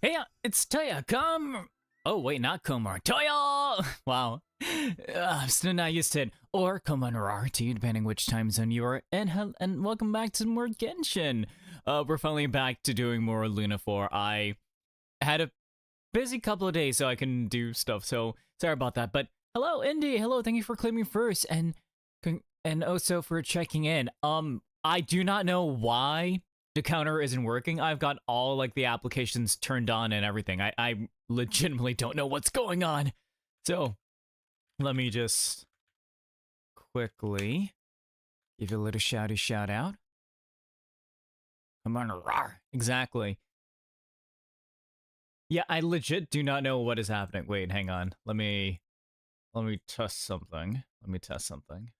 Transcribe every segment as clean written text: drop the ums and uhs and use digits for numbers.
Hey, it's Toya. Come. Oh wait, not Komar. Toya. Wow. I'm still not used to it. Or khaenri'ah, depending which time zone you are in. And welcome back to more Genshin. We're finally back to doing more Luna 4. I had a busy couple of days, so I can do stuff. So sorry about that. But hello, Indy. Hello. Thank you for claiming first, and also for checking in. I do not know why the counter isn't working. I've got all like the applications turned on and everything. I legitimately don't know what's going on. So let me just quickly give you a little shouty shout out. Come on, rawr. Exactly. Yeah, I legit do not know what is happening. Wait, hang on. Let me test something. Let me test something.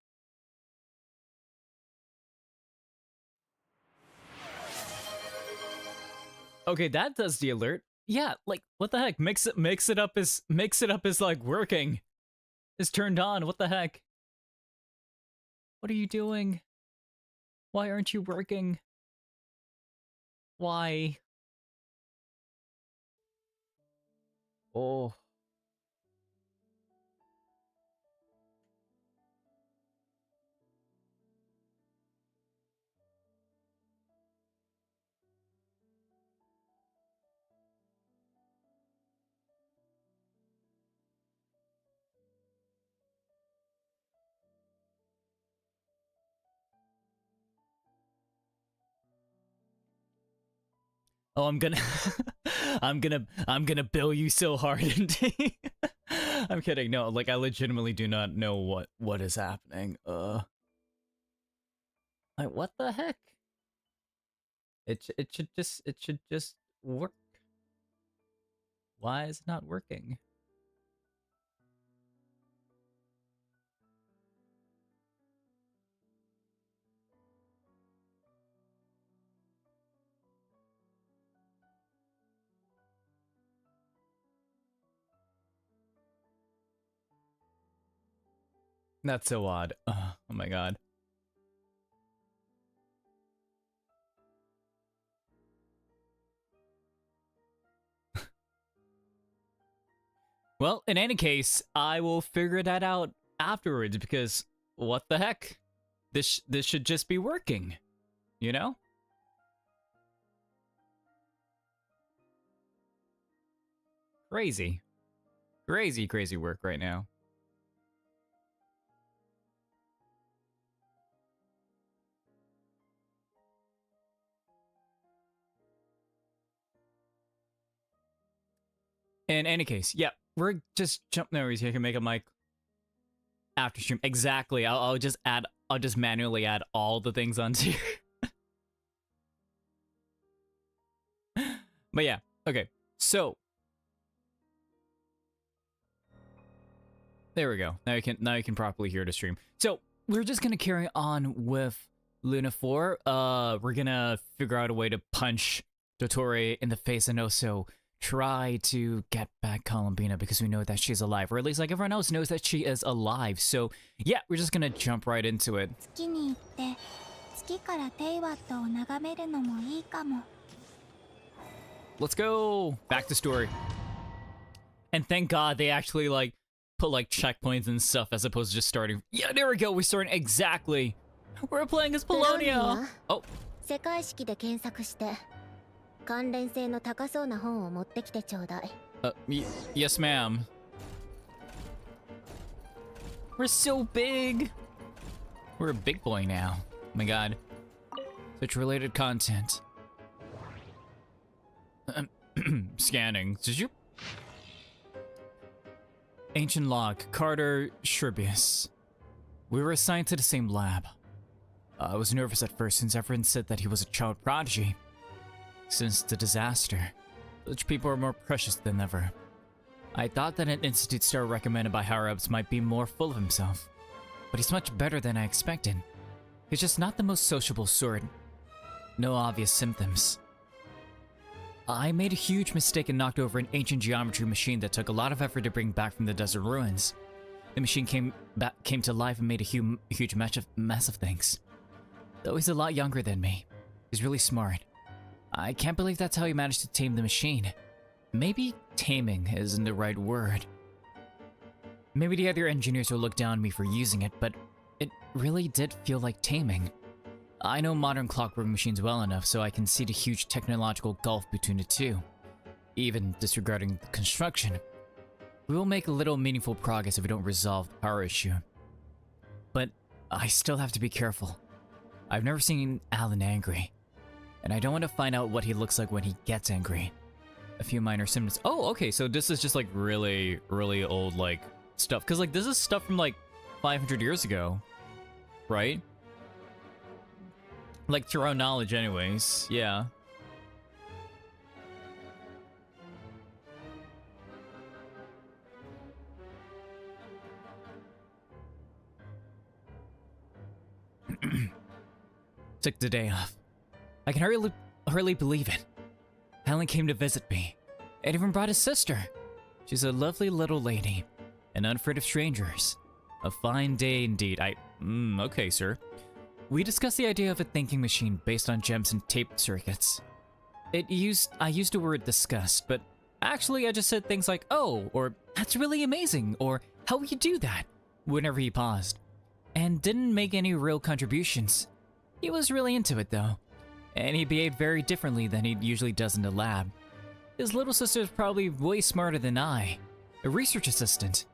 Okay, that does the alert. Yeah, like what the heck? Mix it up is like working. It's turned on. What the heck? What are you doing? Why aren't you working? Why? Oh. Oh, I'm gonna I'm gonna bill you so hard, Indy. I'm kidding. No, like I legitimately do not know what is happening. Like what the heck? It should just work. Why is it not working? That's so odd. Oh my god. Well, in any case, I will figure that out afterwards because what the heck? This should just be working, you know? Crazy. Crazy work right now. In any case, yeah, we're just jumping over here. I can make a mic after stream. Exactly. I'll just add. I'll just manually add all the things onto here. But yeah, okay. So there we go. Now you can properly hear the stream. So we're just gonna carry on with Luna 4. We're gonna figure out a way to punch Dotorre in the face and also try to get back Columbina because we know that she's alive, or at least like everyone else knows that she is alive. So yeah, we're just gonna jump right into it. Let's go back to story. And thank God they actually like put like checkpoints and stuff as opposed to just starting. Yeah, there we go. We're starting exactly. We're playing as Polonia. Oh. Yes, ma'am. We're so big. We're a big boy now. Oh my god. Such related content. Scanning. Did you? Ancient log. Carter Sherbius. We were assigned to the same lab. I was nervous at first since everyone said that he was a child prodigy. Since the disaster, such people are more precious than ever. I thought that an institute star recommended by higher-ups might be more full of himself, but he's much better than I expected. He's just not the most sociable sort. No obvious symptoms. I made a huge mistake and knocked over an ancient geometry machine that took a lot of effort to bring back from the desert ruins. The machine came to life and made a huge mess of things. Though he's a lot younger than me, he's really smart. I can't believe that's how he managed to tame the machine. Maybe taming isn't the right word. Maybe the other engineers will look down on me for using it, but it really did feel like taming. I know modern clockwork machines well enough so I can see the huge technological gulf between the two, even disregarding the construction. We will make a little meaningful progress if we don't resolve the power issue. But I still have to be careful. I've never seen Alan angry. And I don't want to find out what he looks like when he gets angry. A few minor symptoms. Oh, okay, so this is just like really old like stuff. Because like this is stuff from like 500 years ago, right? Like to our knowledge anyways, yeah. Took the day off. I can hardly believe it. Helen came to visit me, and even brought his sister. She's a lovely little lady, and unafraid of strangers. A fine day indeed. Okay, sir. We discussed the idea of a thinking machine based on gems and tape circuits. I used the word disgust, but actually I just said things like, oh, or that's really amazing, or how will you do that, whenever he paused. And didn't make any real contributions. He was really into it though. And he behaved very differently than he usually does in the lab. His little sister is probably way smarter than I. A research assistant.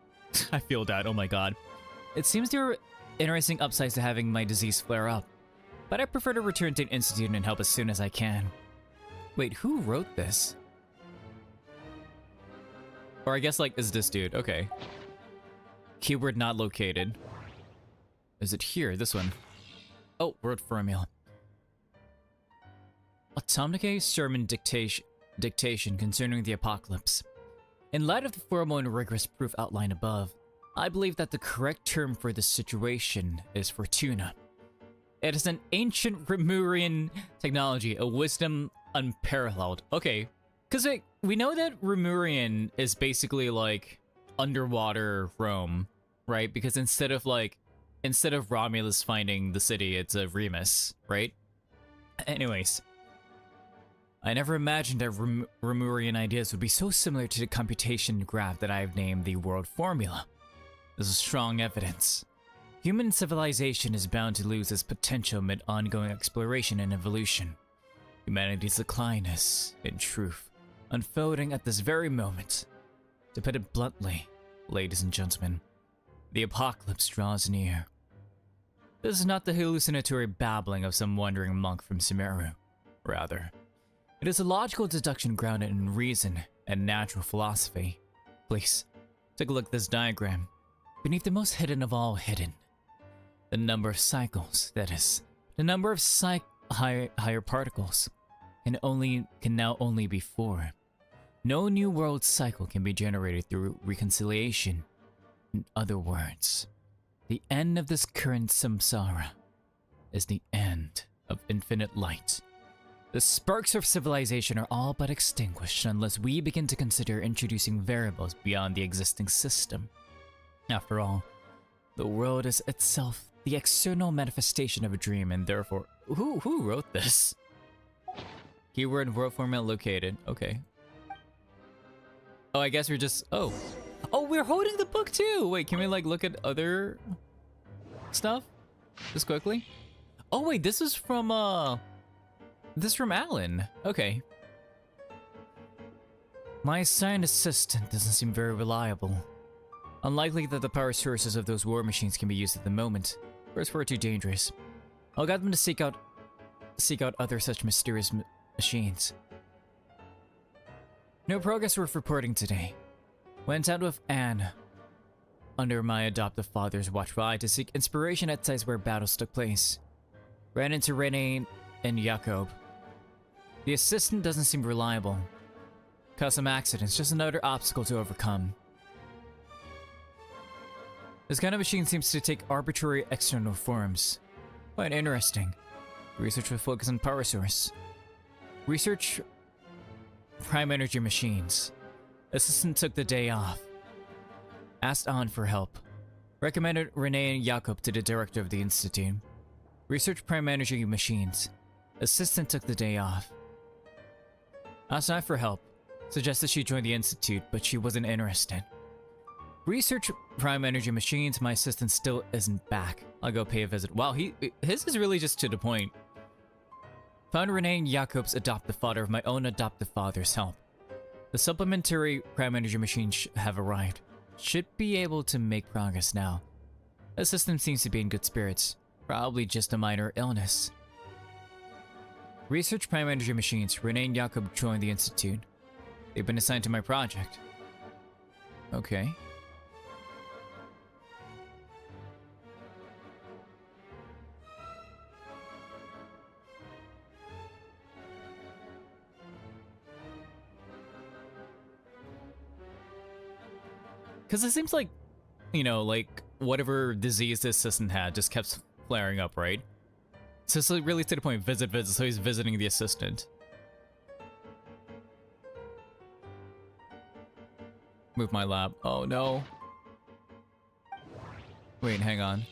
I feel that, oh my god. It seems there are interesting upsides to having my disease flare up. But I prefer to return to an institute and help as soon as I can. Wait, who wrote this? Or I guess like, is this dude? Okay. Keyword not located. Is it here? This one. Oh, word formula. Automnicae sermon dictation concerning the apocalypse. In light of the formal and rigorous proof outlined above, I believe that the correct term for this situation is fortuna. It is an ancient Remurian technology, a wisdom unparalleled. Okay, because we know that Remurian is basically like underwater Rome, right? Because instead of like instead of Romulus finding the city, it's a Remus, right? Anyways, I never imagined that Remurian ideas would be so similar to the computation graph that I have named the world formula. This is strong evidence. Human civilization is bound to lose its potential amid ongoing exploration and evolution. Humanity's decline is, in truth, unfolding at this very moment. To put it bluntly, ladies and gentlemen, the apocalypse draws near. This is not the hallucinatory babbling of some wandering monk from Sumeru. Rather, it is a logical deduction grounded in reason and natural philosophy. Please, take a look at this diagram. Beneath the most hidden of all hidden, the number of cycles, that is, the number of higher particles, can now only be 4. No new world cycle can be generated through reconciliation. In other words, the end of this current samsara is the end of infinite light. The sparks of civilization are all but extinguished unless we begin to consider introducing variables beyond the existing system. After all, the world is itself the external manifestation of a dream, and therefore, who wrote this? Keyword world format located. Okay. Oh, I guess we're just. Oh, we're holding the book too. Wait, can we like look at other stuff just quickly? Oh wait, this is from Alan. Okay. My assigned assistant doesn't seem very reliable. Unlikely that the power sources of those war machines can be used at the moment, or it's far too dangerous. I'll get them to seek out other such mysterious machines. No progress worth reporting today. Went out with Anne, under my adoptive father's watchful eye, to seek inspiration at sites where battles took place. Ran into Renee and Jakob. The assistant doesn't seem reliable. Caused some accidents, just another obstacle to overcome. This kind of machine seems to take arbitrary external forms. Quite interesting. Research with focus on power source. Research prime energy machines. Assistant took the day off. Asked Anne for help. Recommended Renee and Jakob to the director of the institute. Research prime energy machines. Assistant took the day off. Asked Anne for help. Suggested she join the institute, but she wasn't interested. Research prime energy machines. My assistant still isn't back. I'll go pay a visit. Wow, his is really just to the point. Found Renee and Jakob's adoptive father with my own adoptive father's help. The supplementary prime energy machines have arrived. Should be able to make progress now. Assistant seems to be in good spirits. Probably just a minor illness. Research prime energy machines. Renee and Jakob joined the institute. They've been assigned to my project. Okay. Because it seems like, you know, like whatever disease this assistant had just kept flaring up, right? So it's like really to the point, visit, so he's visiting the assistant. Move my lab. Oh no. Wait, hang on.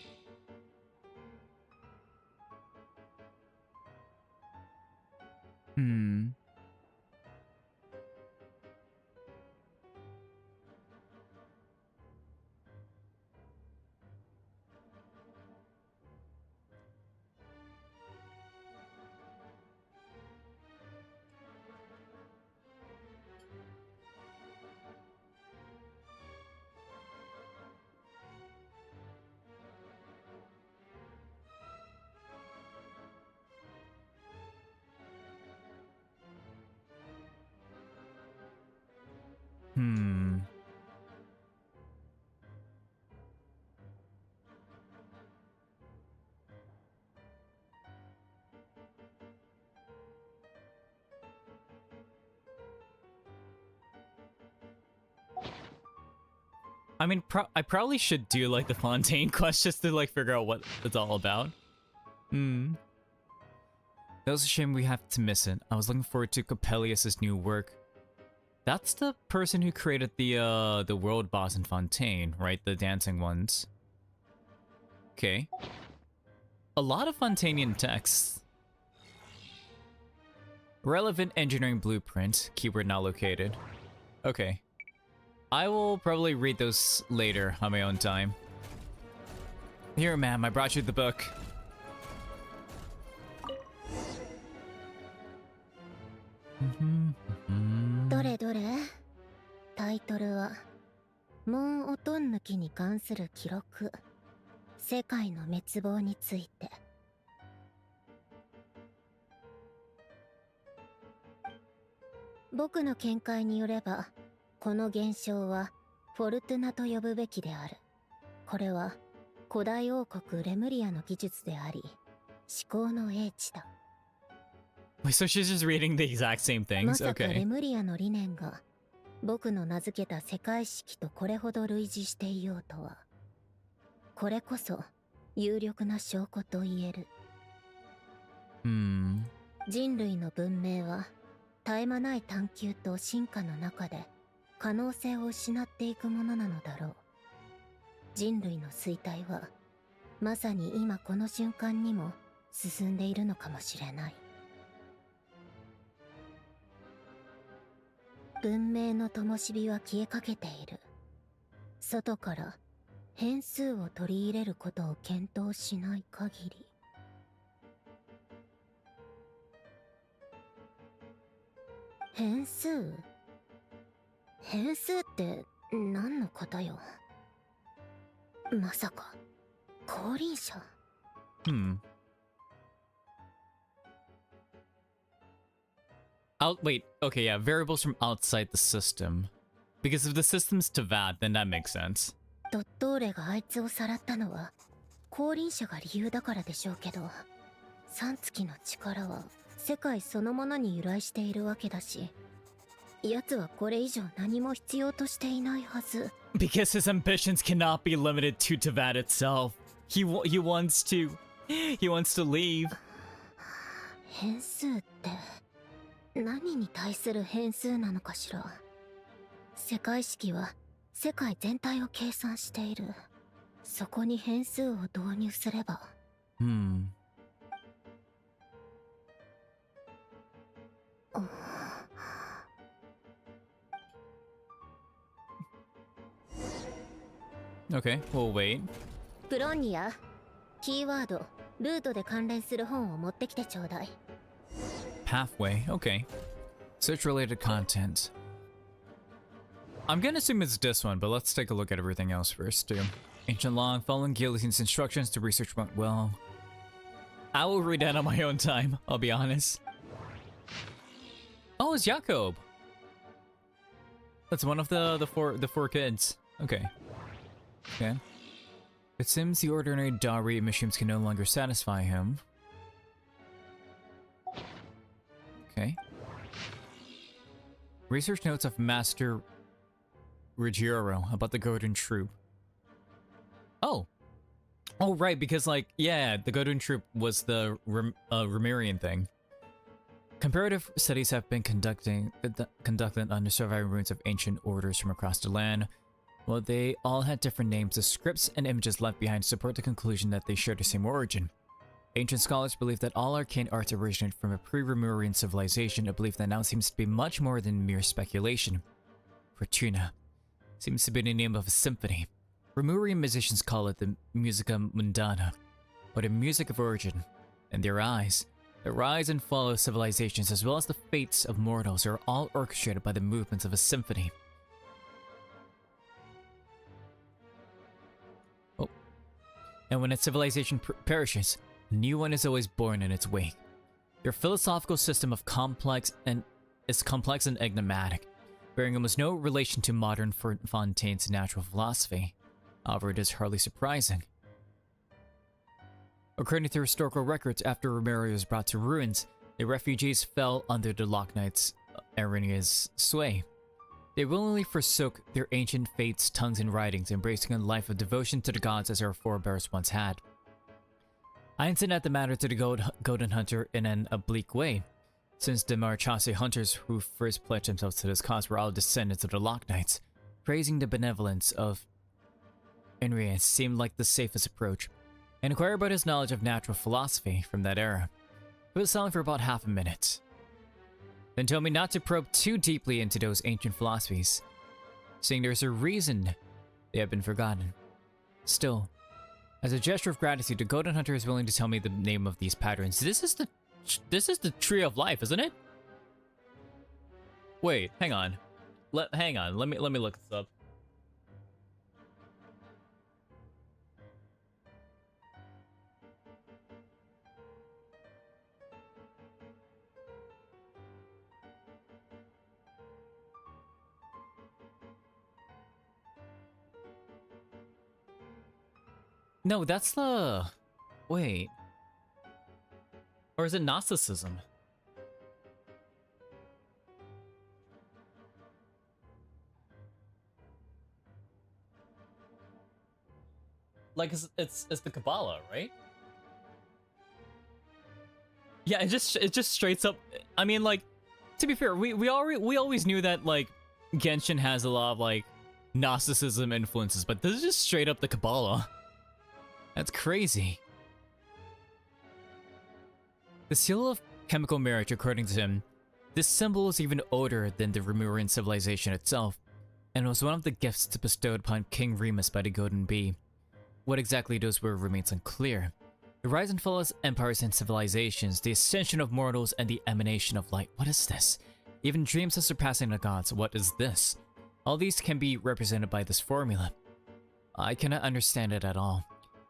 I mean, I probably should do like the Fontaine quest just to like figure out what it's all about. That was a shame we have to miss it. I was looking forward to Coppelius's new work. That's the person who created the world boss in Fontaine, right? The dancing ones. Okay. A lot of Fontanian texts. Relevant engineering blueprint. Keyword not located. Okay. I will probably read those later on my own time. Here, ma'am, I brought you the book. どれどれタイトルはモン・オトンヌキに関する記録世界の滅亡について僕の見解によればこの現象はフォルトゥナと呼ぶべきであるこれは古代王国レムリアの技術であり思考の英知だ So she's just reading the exact same ま things? さかレ Okay. ムリアの理念が僕の名付けた世界式とこれほど類似していようとはこれこそ有力な証拠と言える人類の文明は絶え間ない探求と進化の中で可能性を失っていくものなのだろう人類の衰退はまさに今この瞬間にも進んでいるのかもしれない文明の灯火は消えかけている外から変数を取り入れることを検討しない限り変数変数って何のことよまさか降臨者Wait, okay, yeah, variables from outside the system. Because if the system's Tavad, then that makes sense. ドットーレがあいつをさらったのは降臨者が理由だからでしょうけど三月の力は世界そのものに由来しているわけだし奴はこれ以上何も必要としていないはず Because his ambitions cannot be limited to Tavad itself. He wants to leave. 変数って何に対する変数なのかしら世界式は世界全体を計算しているそこに変数を導入すればOkay, we'll wait. プロンニアキーワードルートで関連する本を持ってきてちょうだい Pathway, okay. Search related content. I'm gonna assume it's this one, but let's take a look at everything else first, too. Ancient Long, following Guillotine's instructions to research went well. I will read that on my own time, I'll be honest. Oh, it's Jakob! That's one of the four kids. Okay. Okay. It seems the ordinary dowry missions can no longer satisfy him. Okay. Research notes of Master Ruggiero about the Golden Troop. Oh. Oh, right, because, like, yeah, the Golden Troop was the Remirian thing. Comparative studies have been conducted on the surviving ruins of ancient orders from across the land. While they all had different names, the scripts and images left behind support the conclusion that they share the same origin. Ancient scholars believe that all arcane arts originated from a pre-Remurian civilization, a belief that now seems to be much more than mere speculation. Fortuna seems to be the name of a symphony. Remurian musicians call it the musica mundana, or the music of origin. In their eyes, the rise and fall of civilizations as well as the fates of mortals are all orchestrated by the movements of a symphony. Oh. And when a civilization perishes, a new one is always born in its wake. Their philosophical system of complex and enigmatic, bearing almost no relation to modern Fontaine's natural philosophy. However, it is hardly surprising. According to historical records, after Romeria was brought to ruins, the refugees fell under the Lock Knight's Arenia's sway. They willingly forsook their ancient faiths, tongues, and writings, embracing a life of devotion to the gods as our forebears once had. I hinted at the matter to the Golden Hunter in an oblique way, since the Marchase hunters who first pledged themselves to this cause were all descendants of the Lock Knights. Praising the benevolence of khaenri'ah seemed like the safest approach. and inquire about his knowledge of natural philosophy from that era. He was silent for about half a minute, then told me not to probe too deeply into those ancient philosophies, saying there's a reason they have been forgotten. Still, as a gesture of gratitude, the Golden Hunter is willing to tell me the name of these patterns. This is the Tree of Life, isn't it? Wait, hang on. Hang on. Let me look this up. No, that's the... Wait. Or is it Gnosticism? Like, it's the Kabbalah, right? Yeah, it just straight up... I mean, like, to be fair, we always knew that, like, Genshin has a lot of, like, Gnosticism influences, but this is just straight up the Kabbalah. That's crazy. The seal of chemical marriage, according to him, this symbol is even older than the Remurian civilization itself, and was one of the gifts bestowed upon King Remus by the Golden Bee. What exactly those were remains unclear. The rise and fall of empires and civilizations, the ascension of mortals, and the emanation of light. What is this? Even dreams of surpassing the gods. What is this? All these can be represented by this formula. I cannot understand it at all.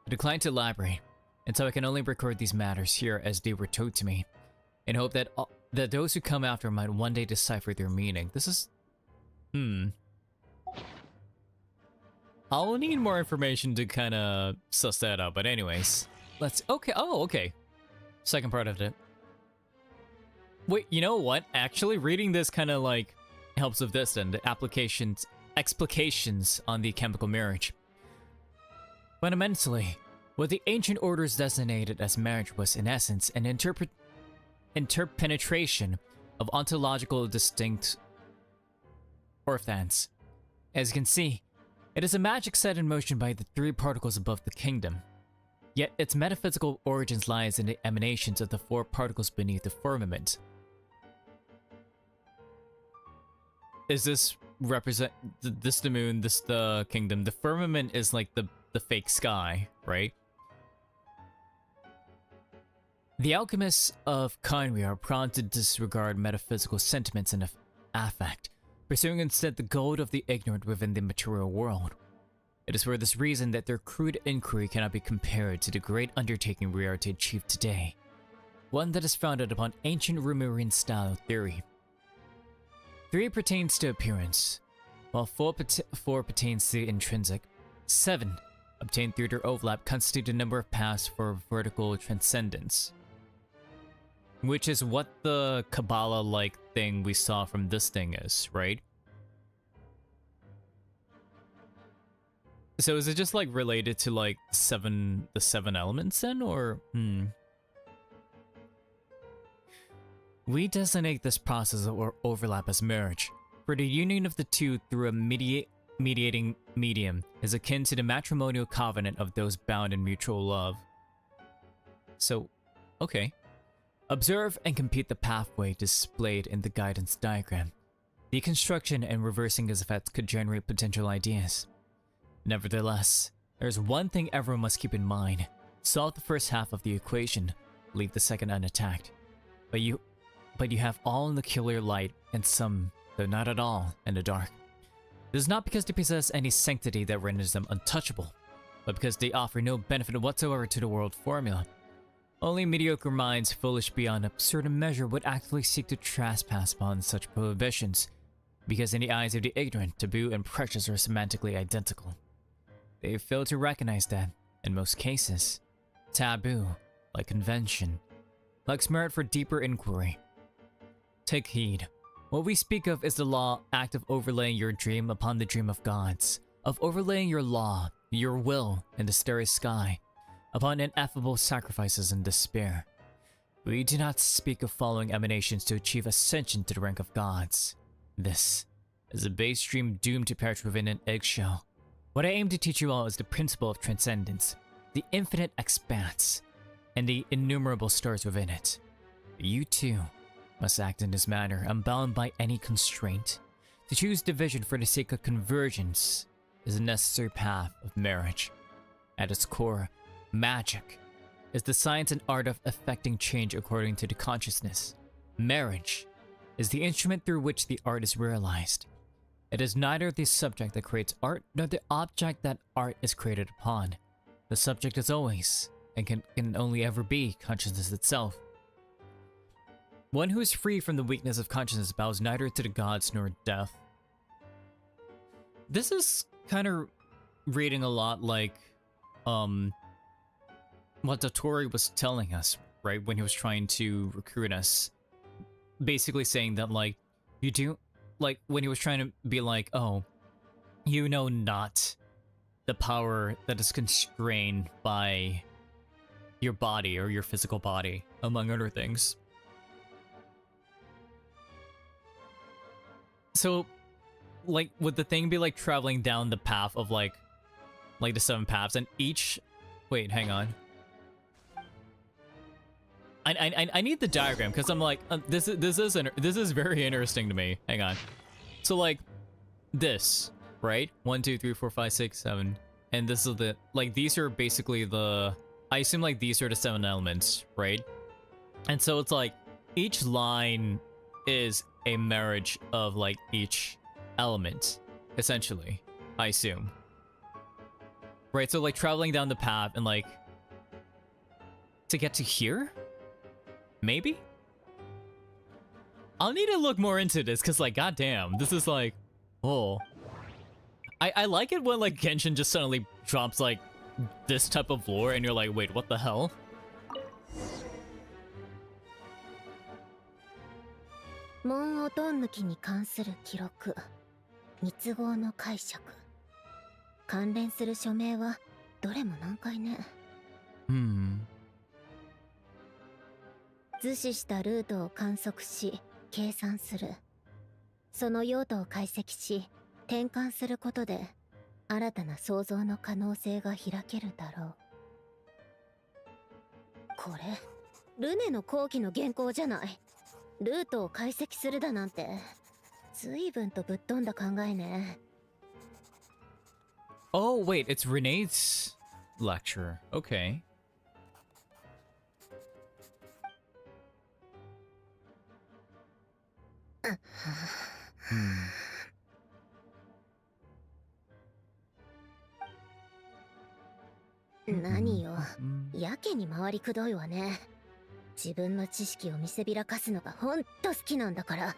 I decline to elaborate, and so I can only record these matters here as they were told to me, in hope that those who come after might one day decipher their meaning. This is... I'll need more information to kind of suss that out, but anyways. Let's... Okay, oh, okay. Second part of it. Wait, you know what? Actually, reading this kind of, like, helps with this and the explications on the chemical marriage. Fundamentally, what the ancient orders designated as marriage was, in essence, an interpenetration of ontological distinct orphans. As you can see, it is a magic set in motion by the three particles above the kingdom. Yet its metaphysical origins lies in the emanations of the four particles beneath the firmament. Is this represent this the moon, this the kingdom? The firmament is like the fake sky, right? The alchemists of khaenri'ah are prone to disregard metaphysical sentiments and affect, pursuing instead the gold of the ignorant within the material world. It is for this reason that their crude inquiry cannot be compared to the great undertaking we are to achieve today, one that is founded upon ancient Remurian style theory. 3 pertains to appearance, while 4 pertains to intrinsic. 7, obtained through their overlap, constitute the number of paths for vertical transcendence. Which is what the Kabbalah-like thing we saw from this thing is, right? So is it just like related to like the 7 elements then, or We designate this process or overlap as marriage, for the union of the two through a mediating medium is akin to the matrimonial covenant of those bound in mutual love. So, okay. Observe and compute the pathway displayed in the guidance diagram. Deconstruction and reversing its effects could generate potential ideas. Nevertheless, there's one thing everyone must keep in mind. Solve the first half of the equation, leave the second unattacked. But you have all in the clear light and some, though not at all, in the dark. This is not because they possess any sanctity that renders them untouchable, but because they offer no benefit whatsoever to the world formula. Only mediocre minds, foolish beyond a certain measure, would actively seek to trespass upon such prohibitions, because in the eyes of the ignorant, taboo and precious are semantically identical. They fail to recognize that, in most cases, taboo, like convention, lacks merit for deeper inquiry. Take heed. What we speak of is the law act of overlaying your dream upon the dream of gods, of overlaying your law, your will, in the starry sky, upon ineffable sacrifices and despair. We do not speak of following emanations to achieve ascension to the rank of gods. This is a base dream doomed to perish within an eggshell. What I aim to teach you all is the principle of transcendence, the infinite expanse, and the innumerable stars within it. You too must act in this manner, unbound by any constraint. To choose division for the sake of convergence is a necessary path of marriage. At its core, magic is the science and art of effecting change according to the consciousness. Marriage is the instrument through which the art is realized. It is neither the subject that creates art, nor the object that art is created upon. The subject is always, and can only ever be, consciousness itself. One who is free from the weakness of consciousness bows neither to the gods nor death. This is kind of reading a lot like, what Dotorre was telling us, right? When he was trying to recruit us. Basically saying that, like, you do, like, when he was trying to be like, oh, you know not the power that is constrained by your body or your physical body, among other things. So, like, would the thing be like traveling down the path of like the 7 paths, and each... Wait, hang on. I need the diagram because I'm like, this is very interesting to me. Hang on. So like this, right? 1, 2, 3, 4, 5, 6, 7, and this is the, like, these are basically the, I assume like these are the 7 elements, right? And so it's like each line is a marriage of like each element, essentially, I assume. Right, so like traveling down the path and like to get to here? Maybe? I'll need to look more into this because, like, goddamn, this is like, oh. I like it when like Genshin just suddenly drops like this type of lore and you're like, wait, what the hell? 門音抜きに関する記録、密合の解釈。関連する署名はどれも難解ね。図示したルートを観測し、計算する。その用途を解析し、転換することで、新たな創造の可能性が開けるだろう。これ、ルネの後期の原稿じゃない。ルートを解析するだなんて、随分とぶっ飛んだ考えね。Oh, wait, it's Renee's lecture. Okay. Hmm. 何よ、やけに回りくどいわね。自分の知識を見せびらかすのがほんと好きなんだから。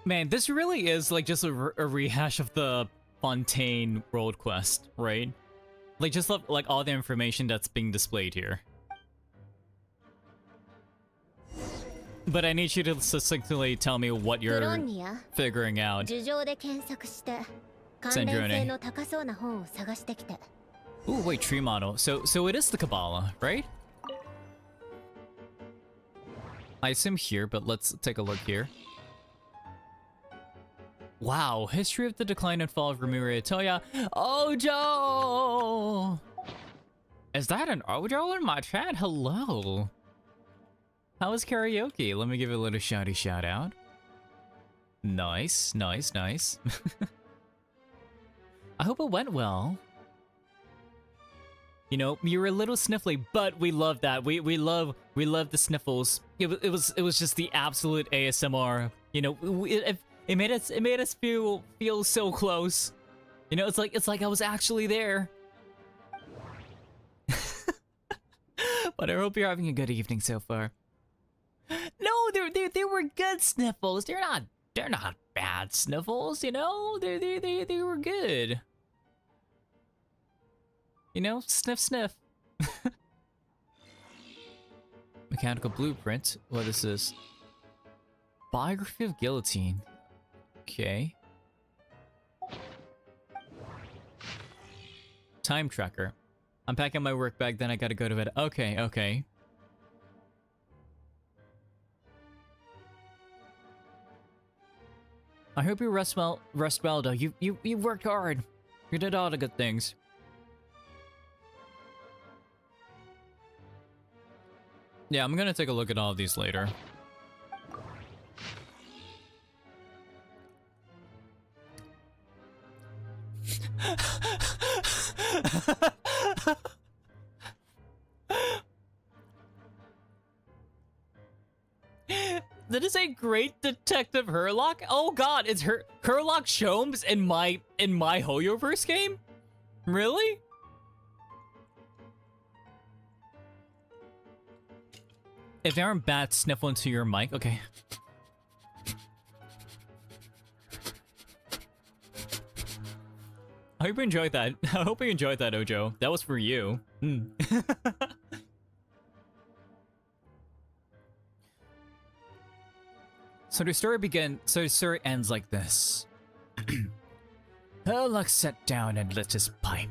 Man, this really is like just a rehash of the Fontaine world quest, right? Like just like all the information that's being displayed here. But I need you to succinctly tell me what you're figuring out. Sandrone. Ooh, wait, tree model. So it is the Kabbalah, right? I assume here, but let's take a look here. Wow, history of the decline and fall of Remuria Toya. Ojo! Is that an Ojo in my chat? Hello. How was karaoke? Let me give it a little shouty shout out. Nice, nice, nice. I hope it went well. You know, you were a little sniffly, but we love that. We love the sniffles. It was just the absolute ASMR. You know, it made us feel so close. You know, it's like I was actually there. But I hope you're having a good evening so far. No, they were good sniffles. They're not bad sniffles, you know? They were good. You know, sniff sniff. Mechanical blueprint. What is this? Biography of Guillotine. Okay. Time tracker. I'm packing my work bag, then I gotta go to bed. Okay, okay. I hope you rest well though. You worked hard. You did all the good things. Yeah, I'm gonna take a look at all of these later. That is a great Detective Herlock. Oh god, it's Herlock Sholmes in my Hoyoverse game? Really? If there aren't bats sniffle into your mic, okay. I hope you enjoyed that. I hope you enjoyed that, Ojo. That was for you. So the story ends like this. Herlock sat down and lit his pipe.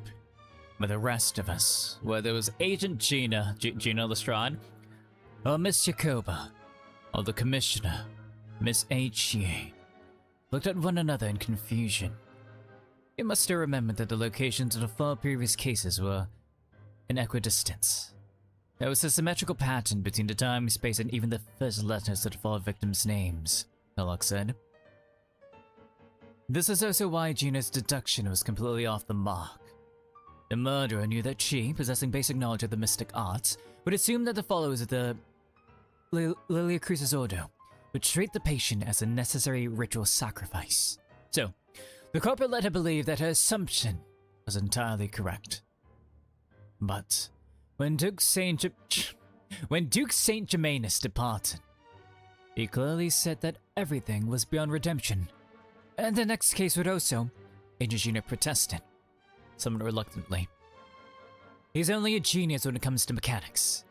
But the rest of us, whether it was Agent Gina Lestrade, or Miss Jacoba, or the Commissioner, Miss H.E., looked at one another in confusion. You must still remember that the locations of the 4 previous cases were in equidistance. There was a symmetrical pattern between the time, space, and even the first letters of the 4 victims' names, Herlock said. This is also why Gina's deduction was completely off the mark. The murderer knew that she, possessing basic knowledge of the mystic arts, would assume that the followers of the Lilia Crucis Ordo would treat the patient as a necessary ritual sacrifice. So, the culprit let her believe that her assumption was entirely correct. But when Duke Saint Germanus departed, he clearly said that everything was beyond redemption, and the next case would also. Agent Gina protested, somewhat reluctantly. He's only a genius when it comes to mechanics,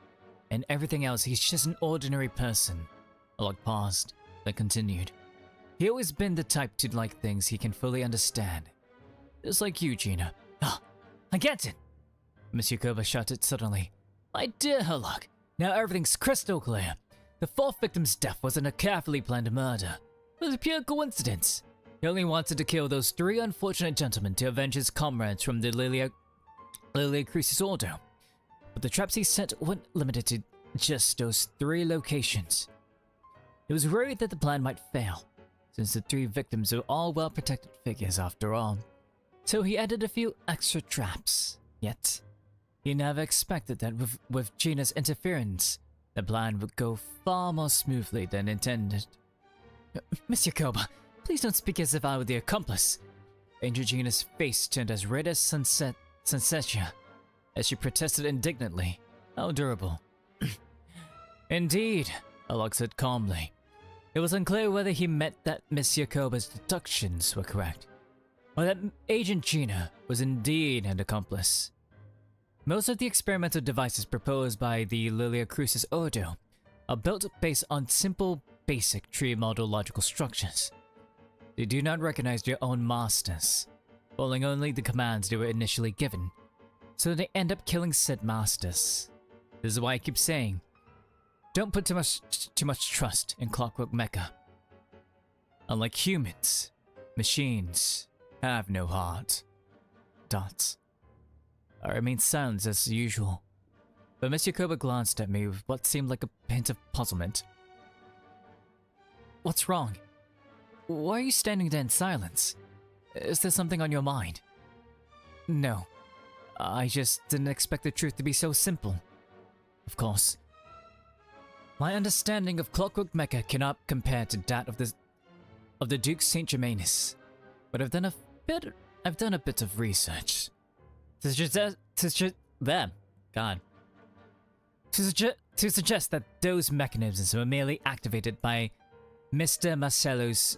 and everything else he's just an ordinary person. Herlock paused, then continued. He always been the type to like things he can fully understand. Just like you, Gina. Ah, I get it! Monsieur Koba shouted suddenly. My dear Herlock, now everything's crystal clear. The 4th victim's death wasn't a carefully planned murder. It was a pure coincidence. He only wanted to kill those 3 unfortunate gentlemen to avenge his comrades from the Lilia Crucis Ordo. But the traps he set weren't limited to just those 3 locations. He was worried that the plan might fail, since the 3 victims were all well-protected figures after all. So he added a few extra traps. Yet, he never expected that with Gina's interference, the plan would go far more smoothly than intended. Monsieur Koba, please don't speak as if I were the accomplice. Angel Gina's face turned as red as sunsetia, as she protested indignantly. How durable. Indeed, Herlock said calmly. It was unclear whether he meant that Monsieur Koba's deductions were correct, or that Agent Gina was indeed an accomplice. Most of the experimental devices proposed by the Lilia Crucis Ordo are built based on simple, basic tree model logical structures. They do not recognize their own masters, following only the commands they were initially given, so they end up killing said masters. This is why I keep saying, don't put too much trust in Clockwork Mecha. Unlike humans, machines have no heart. Dots. I remained silent as usual, but Monsieur Koba glanced at me with what seemed like a hint of puzzlement. What's wrong? Why are you standing there in silence? Is there something on your mind? No, I just didn't expect the truth to be so simple. Of course, my understanding of Clockwork Mecha cannot compare to that of the Duke Saint Germanus, but I've done a bit of research to suggest that those mechanisms were merely activated by Mr. Marcello's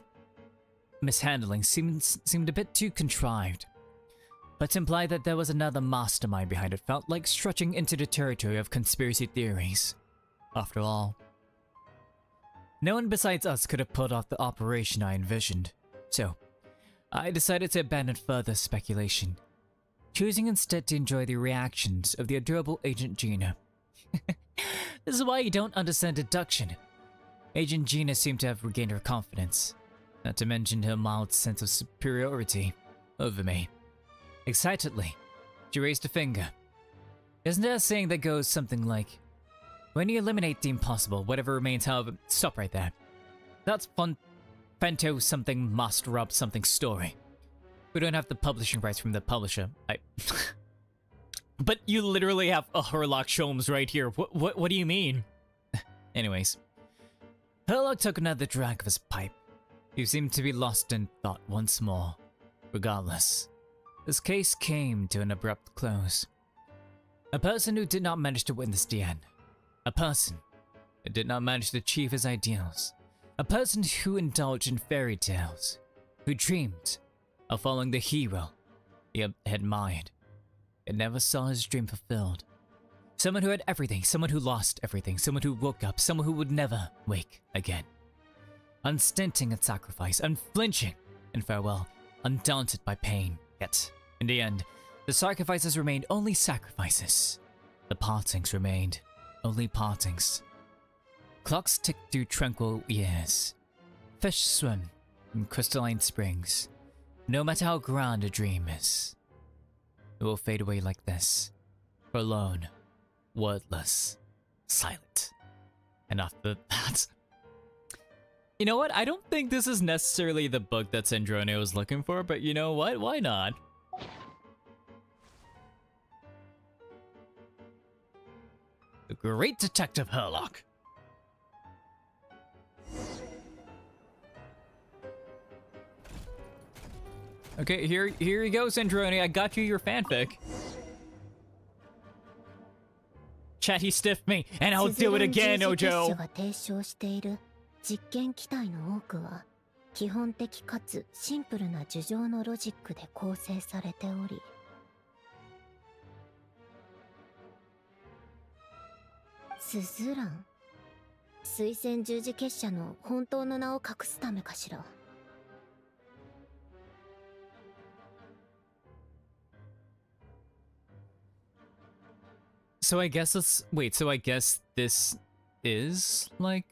mishandling seemed a bit too contrived, but to imply that there was another mastermind behind it felt like stretching into the territory of conspiracy theories. After all, no one besides us could have pulled off the operation I envisioned, so I decided to abandon further speculation, choosing instead to enjoy the reactions of the adorable Agent Gina. This is why you don't understand deduction. Agent Gina seemed to have regained her confidence. not to mention her mild sense of superiority over me. Excitedly, she raised a finger. Isn't there a saying that goes something like, when you eliminate the impossible, whatever remains, however... Stop right there. That's Fento something must rub something story. We don't have the publishing rights from the publisher. But you literally have a Herlock Sholmes right here. What do you mean? Anyways. Herlock took another drag of his pipe. He seemed to be lost in thought once more. Regardless, his case came to an abrupt close. A person who did not manage to witness the end. A person who did not manage to achieve his ideals. A person who indulged in fairy tales. Who dreamed of following the hero he admired. And never saw his dream fulfilled. Someone who had everything, someone who lost everything, someone who woke up, someone who would never wake again. Unstinting in sacrifice, unflinching in farewell, undaunted by pain. Yet, in the end, the sacrifices remained only sacrifices. The partings remained only partings. Clocks tick through tranquil years. Fish swim in crystalline springs. No matter how grand a dream is, it will fade away like this, forlorn, wordless, silent. And after that... You know what? I don't think this is necessarily the book that Sandrone was looking for, but you know what? Why not? The Great Detective Herlock. Okay, here you go, Sandrone. I got you your fanfic. Chatty stiffed me, and I'll do it again, Ojo. 実験機体の多くは基本的かつシンプルな樹状のロジックで構成されており、スズラン、水仙十字結社の本当の名を隠すためかしら。So I guess so I guess this is like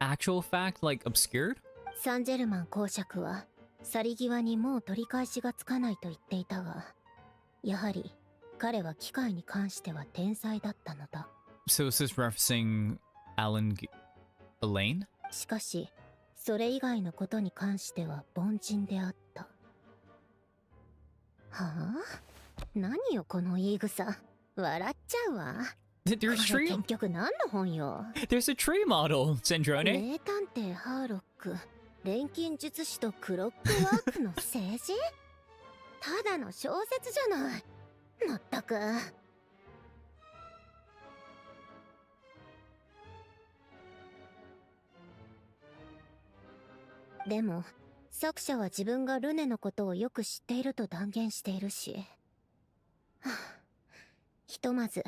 actual fact, like obscured? サンジェルマン公爵は去り際にもう取り返しがつかないと言っていたが、やはり彼は機械に関しては天才だったのだ。So is this referencing Elaine? しかし、それ以外のことに関しては凡人であった。はあ？何よこの言い草。笑っちゃうわ。There's a tree. 結局何の本よ。There's a tree model, Sandrone. 名探偵ハーロック、錬金術師とクロックワークの政治？ただの小説じゃない。まったく。でも、作者は自分がルネのことをよく知っていると断言しているし。はあ、ひとまず。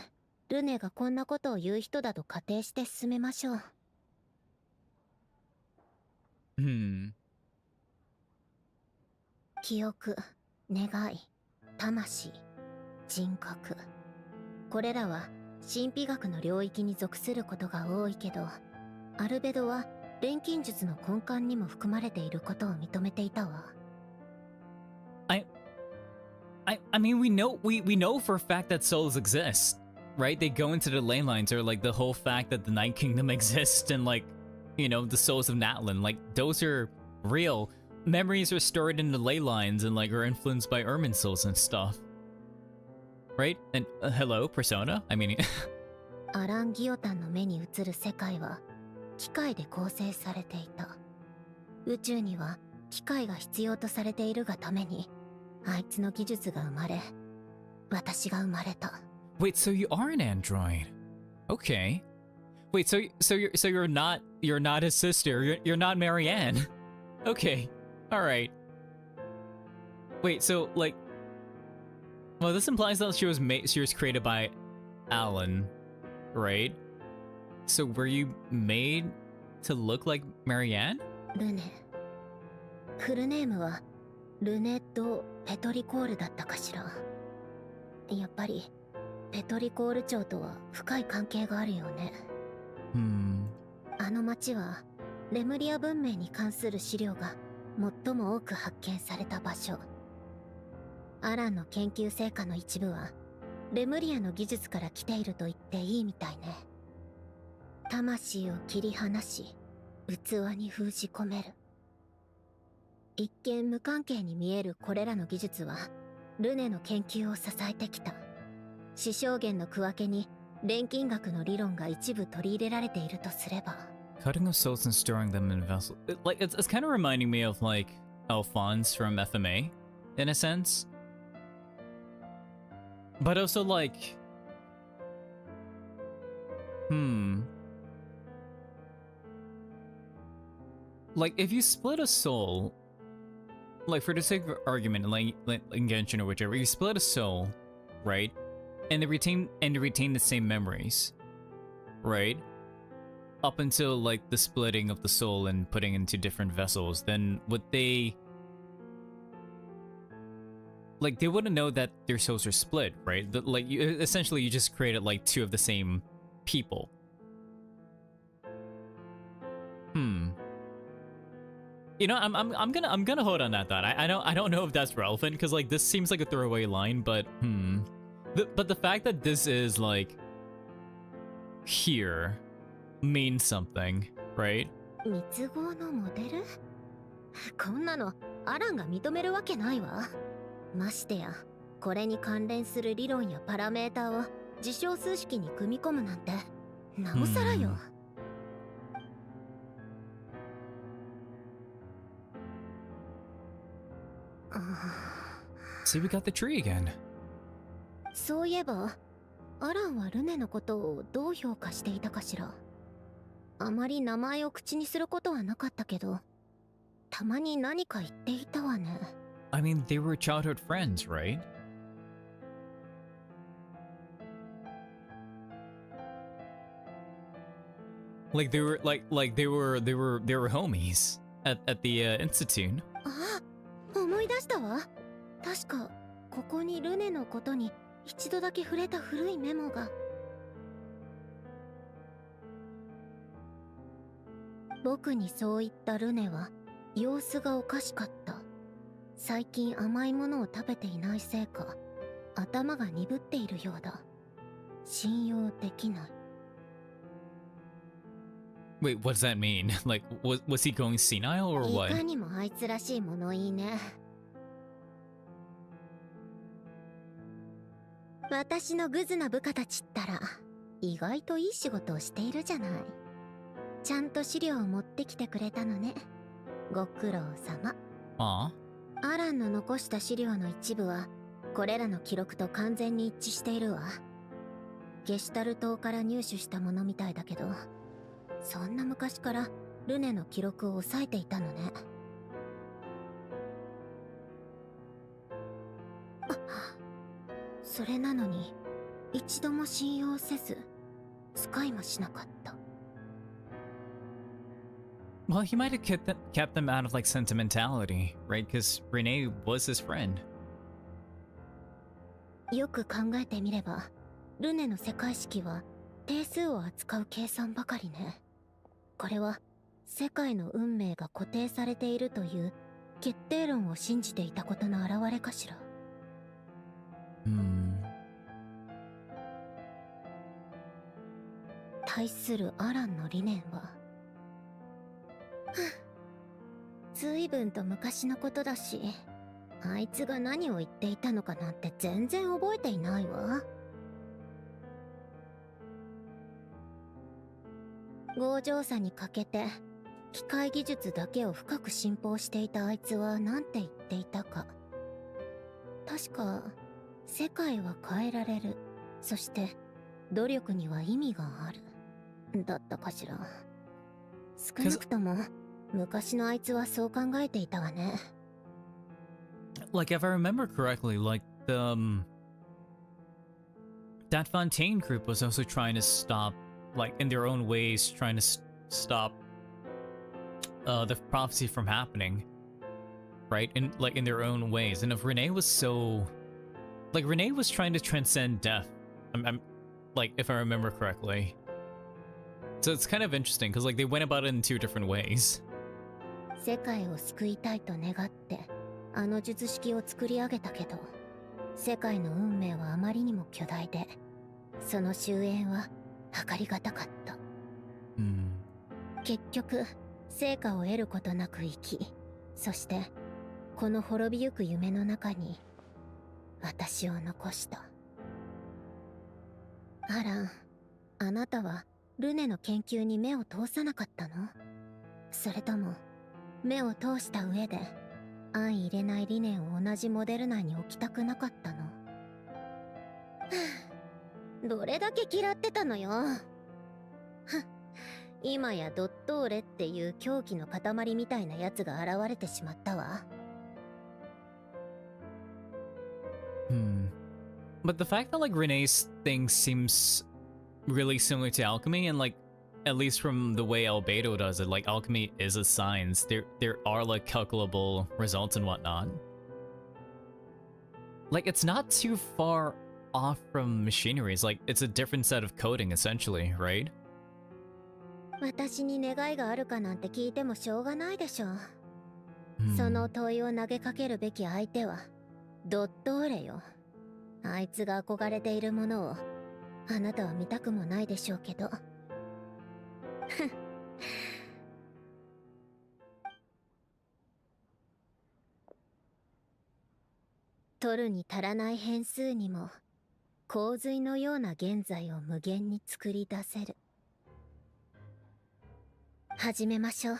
ルネがこんなことを言う人だと仮定して進めましょう。記憶、願い、魂、人格。これらは神秘学の領域に属することが多いけど、アルベドは錬金術の根幹にも含まれていることを認めていたわ。I mean, we know for a fact that souls exist. Right? They go into the ley lines, or like the whole fact that the Night Kingdom exists and like, you know, the souls of Natlan. Like, those are real. Memories are stored in the ley lines and like are influenced by Ermin souls and stuff. Right? And hello, Persona? I mean... アラン・ギオタンの目に映る世界は機械で構成されていた。宇宙には機械が必要とされているがために、あいつの技術が生まれ、私が生まれた。Wait, so you are an android? Okay. Wait, so you're not his sister. You're not Marianne. Okay. All right. Wait, so like, well, this implies that she was created by Alan, right? So were you made to look like Marianne? ルネ。フルネームはルネ・ド・ペトリコールだったかしら。やっぱり。ペトリコール町とは深い関係があるよね。あの町はレムリア文明に関する資料が最も多く発見された場所。アランの研究成果の一部はレムリアの技術から来ていると言っていいみたいね。魂を切り離し器に封じ込める。一見無関係に見えるこれらの技術はルネの研究を支えてきた。死証言の区分けに錬金学の理論が一部取り入れられているとすれば。 Cutting of souls and storing them in vessels. It's kind of reminding me of like Alphonse from FMA, in a sense. But also like, like if you split a soul, like for the sake of argument, like in Genshin or whichever, you split a soul, right? And they retain the same memories, right? Up until like the splitting of the soul and putting into different vessels, then would they like they wouldn't know that their souls are split, right? Like you essentially you just created like two of the same people. You know, I'm gonna hold on that thought. I don't know if that's relevant because like this seems like a throwaway line, but but the fact that this is like here means something, right? 密合のモデル？こんなのアランが認めるわけないわ。ましてやこれに関連する理論やパラメータを事象数式に組み込むなんてなおさらよ。See, we got the tree again. そういえばアランはルネのことをどう評価していたかしら。あまり名前を口にすることはなかったけど、たまに何か言っていたわね。I mean, they were childhood friends, right? Like they were they were homies at the institute. あ、思い出したわ。確かここにルネのことに一度だけ触れた古いメモが。僕にそう言ったルネは様子がおかしかった。最近甘いものを食べていないせいか頭が鈍っているようだ。信用できない。 Wait, what does that mean? Like, was he going senile or い what? かにもあいつらしい物言いね。私のグズな部下たちったら意外といい仕事をしているじゃない。ちゃんと資料を持ってきてくれたのね。ご苦労様。Aw. アランの残した資料の一部はこれらの記録と完全に一致しているわ。ゲシュタル島から入手したものみたいだけど、そんな昔からルネの記録を抑えていたのね。それなのに一度も信用せず使いもしなかった。 Well, he might have kept them out of like sentimentality, right? Because Renee was his friend. よく考えてみればルネの世界式は定数を扱う計算ばかりね。これは世界の運命が固定されているという決定論を信じていたことの表れかしら。対するアランの理念は随分と昔のことだし、あいつが何を言っていたのかなんて全然覚えていないわ。強情さに欠けて機械技術だけを深く信奉していたあいつは何て言っていたか。確か世界は変えられる、そして努力には意味があるだったかしら。少なくとも昔のあいつはそう考えていたわね。 Like, if I remember correctly, like that Fontaine group was also trying to stop, like in their own ways, trying to stop the prophecy from happening, right? In like in their own ways. And if Renee was so, like Renee was trying to transcend death. I'm like, if I remember correctly, So it's kind of interesting because like they went about it in two different ways. 世界を救いたいと願ってあの術式を作り上げたけど、世界の運命はあまりにも巨大で、その終焉は計りがたかった。結局成果を得ることなく生き、そしてこの滅びゆく夢の中に私を残した。アラン、あなたはルネの研究に目を通さなかったの？それとも目を通した上で相入れない理念を同じモデル内に置きたくなかったの？どれだけ嫌ってたのよ。今やドットーレっていう狂気の塊みたいなやつが現れてしまったわ。But the fact that like Renee's thing seems really similar to alchemy, and like at least from the way Albedo does it, like alchemy is a science. There are like calculable results and whatnot. Like it's not too far off from machinery. It's like it's a different set of coding essentially, right? 私に願いがあるかなんて聞いてもしょうがないでしょ。その問いを投げかけるべき相手はドットーレよ。あいつが憧れているものをあなたは見たくもないでしょうけど。取るに足らない変数にも洪水のような現在を無限に作り出せる。始めましょう。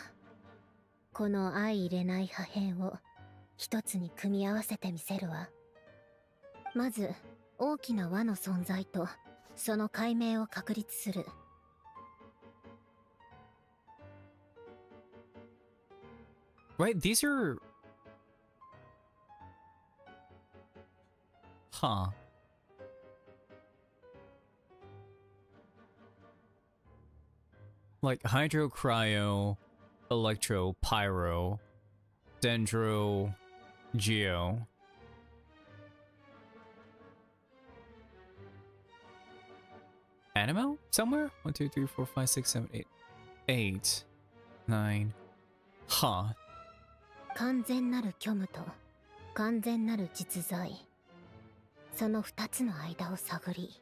この相入れない破片を一つに組み合わせてみせるわ。まず大きな輪の存在とその解明を確立する。Right, these are... Huh. Like hydro, cryo, electro, pyro, dendro, geo. Animo? Somewhere? 1, 2, 3, 4, 5, 6, 7, 8. 8, 9. Huh. 完全なる虚無と完全なる実在、その二つの間を探り、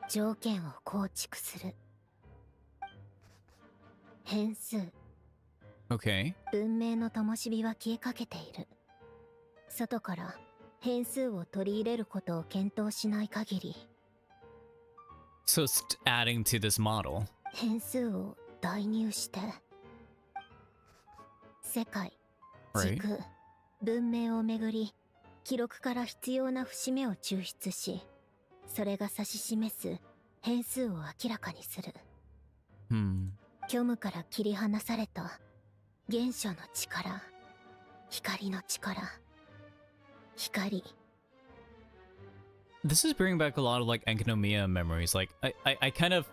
条件を構築する。変数。Okay. 文明の灯火は消えかけている。外から変数を取り入れることを検討しない限り。So it's adding to this model. 変数を代入して、世界、時空、文明をめぐり、記録から必要な節目を抽出し、それが指し示す変数を明らかにする。虚無から切り離された原初の力、光の力、光。This is bringing back a lot of like Enkinomiya memories. Like I kind of,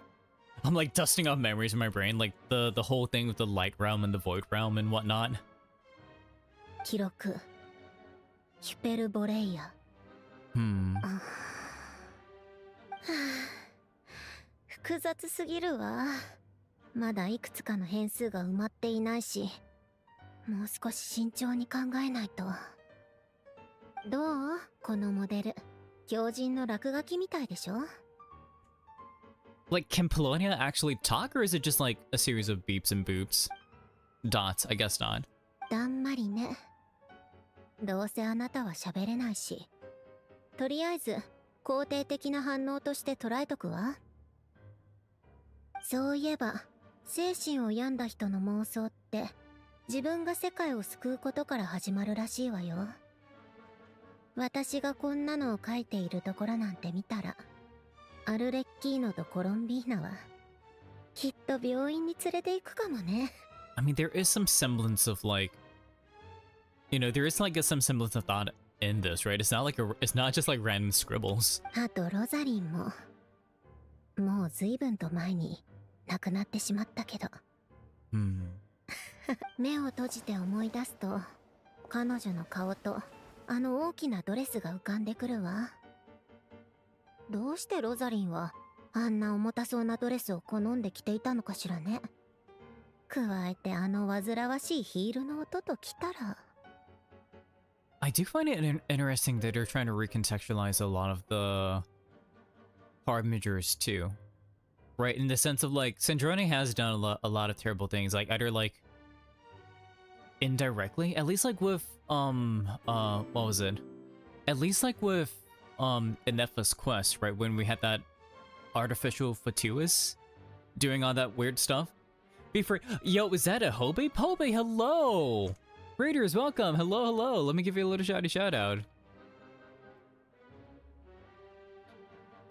I'm like dusting off memories in my brain, like the whole thing with the light realm and the void realm and whatnot. 記録、ヒュペルボレイヤ。複雑すぎるわ。まだいくつかの変数が埋まっていないし、もう少し慎重に考えないと。どう？このモデル。狂人の落書きみたいでしょ？ Like, can Polonia actually talk, or is it just like a series of beeps and boops? Dots, I guess not. だんまりね。どうせあなたは喋れないし。とりあえず、肯定的な反応として捉えとくわ。そういえば、精神を病んだ人の妄想って、自分が世界を救うことから始まるらしいわよ。私がこんなのを書いているところなんて見たら、アルレッキーノとコロンビーナは、きっと病院に連れて行くかもね。I mean, there is some semblance of like, you know, there is like some semblance of thought in this, right? It's not like it's not just like random scribbles. あとロザリンも、もう随分と前に亡くなってしまったけど。目を閉じて思い出すと、彼女の顔とあの大きなドレスが浮かんでくるわ。どうしてロザリンはあんな重たそうなドレスを好んで着ていたのかしらね。加えてあの煩わしいヒールの音ときたら。I do find it interesting that they're trying to recontextualize a lot of the harbingers too, right? In the sense of like Sandrone has done a lot of terrible things, like either like indirectly, at least like with what was it? At least like with Inepha's quest, right? When we had that artificial Fatuous doing all that weird stuff. Be free. Yo, is that a Hobe? Pobe, hello! Raiders, welcome. Hello, hello. Let me give you a little shouty shout out.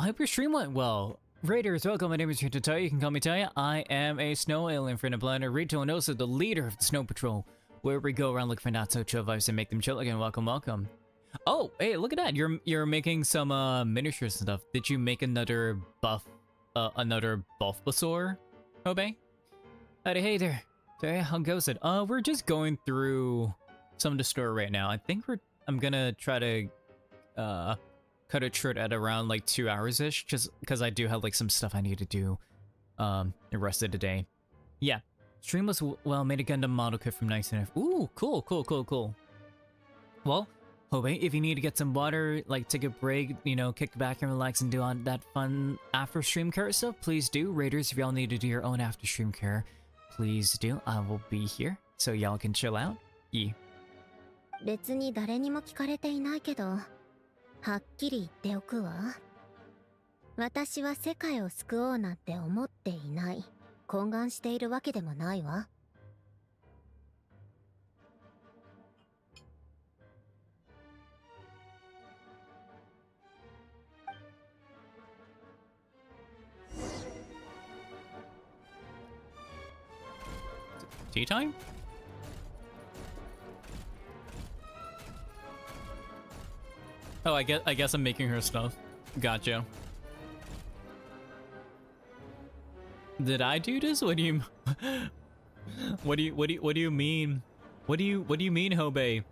I hope your stream went well. Raiders, welcome. My name is Dotorre. You can call me Taya. I am a snow alien friend of planet Rito and also the leader of the Snow Patrol, where we go around looking for not so chill vibes and make them chill again. Welcome, welcome. Oh, hey, look at that. You're making some miniatures and stuff. Did you make another Bulbasaur, Hobe? Hey there. Hey, how goes it? We're just going through some of the store right now. I think I'm gonna try to cut it short at around like 2 hours-ish, just because I do have like some stuff I need to do the rest of the day. Yeah. Stream was well made a Gundam model kit from 19F. Ooh, cool, cool, cool, cool. Well, Hobe, if you need to get some water, like take a break, you know, kick back and relax and do on that fun after stream care stuff, please do. Raiders, if y'all need to do your own after stream care, please do. I will be here so y'all can chill out. Yeah. 別に誰にも聞かれていないけど、はっきり言っておくわ。私は世界を救おうなんて思っていない。懇願しているわけでもないわ。Tea time? Oh, I guess I'm making her stuff. Gotcha. Did I do this? What do you what do you mean? What do you mean, Hobe?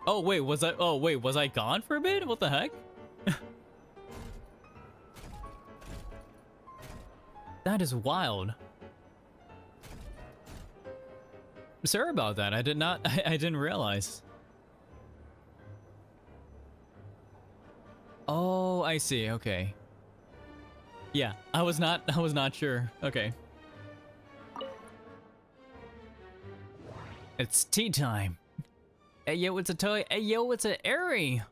Oh wait, was I gone for a bit? What the heck? That is wild. Sorry about that. I didn't realize. Oh, I see. Okay. Yeah, I was not sure. Okay. It's tea time. Hey yo, it's a toy. Hey yo, it's an Airy.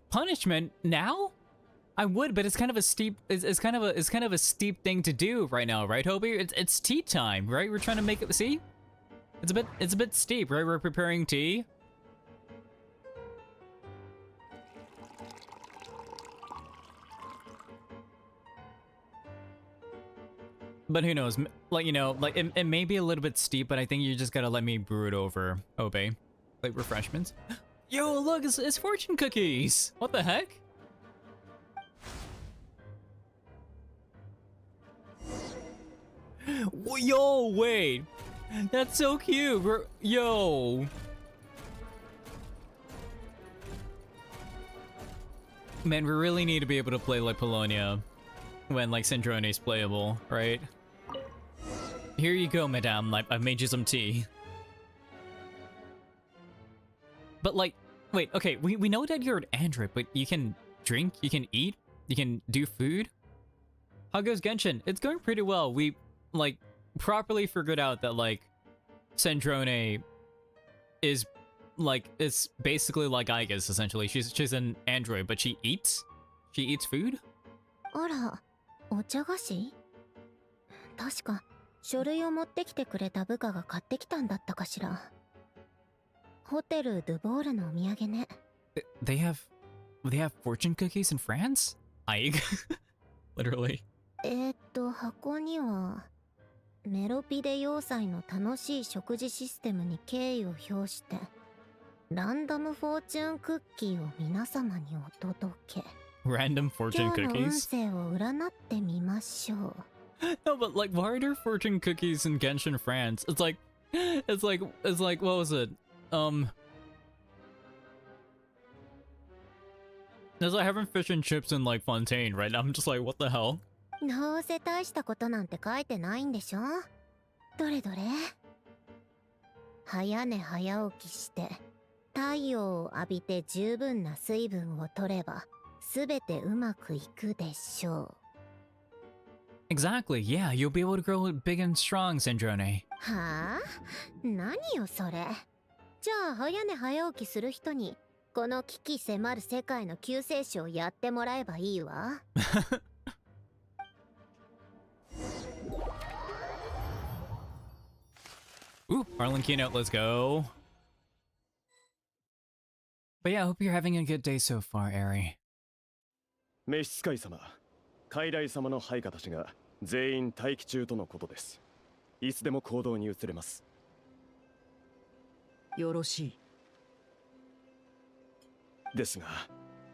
Punishment now? I would, but it's kind of a steep. It's kind of a steep thing to do right now, right, Hobie? It's tea time, right? We're trying to make it. See, it's a bit steep, right? We're preparing tea. But who knows? Like, you know, like it may be a little bit steep, but I think you just gotta let me brew it over, Hobie. Like refreshments. Yo, look, it's fortune cookies. What the heck? Yo, wait. That's so cute. Yo. Man, we really need to be able to play like Polonia when like Sandrone is playable, right? Here you go, madame. Like, I've made you some tea. But like, wait, okay, we know that you're an android, but you can drink, you can eat, you can do food? How goes Genshin? It's going pretty well. We, like, properly figured out that, like, Sandrone is, like, it's basically like Igus, essentially. She's an android, but she eats? She eats food? あら、お茶菓子？確か、書類を持ってきてくれた部下が買ってきたんだったかしら。ホテルドゥボールのお土産ね。They have fortune cookies in France? Literally. 箱にはメロピデ要塞の楽しい食事システムに敬意を表してランダムフォーチュンクッキーを皆様にお届け。 Random fortune 今日の運 cookies? 勢を占ってみましょう。 No, but like, why are there fortune cookies in Genshin France? It's like, what was it? It's like having fish and chips in like Fontaine, right? I'm just like, what the hell? どうせ大したことなんて書いてないんでしょ。どれどれ。早寝早起きして太陽を浴びて十分な水分を取ればすべてうまくいくでしょう。 Exactly, yeah, you'll be able to grow big and strong, Sandrone. はあ、何よそれ。じゃあ早寝早起きする人にこの危機迫る世界の救世主をやってもらえばいいわ。Ooh, Harlan keynote, let's go. But yeah, I hope you're having a good day so far, Eri. 召使い様、傀儡様の配下たちが全員待機中とのことです。いつでも行動に移れます。よろしい。ですが、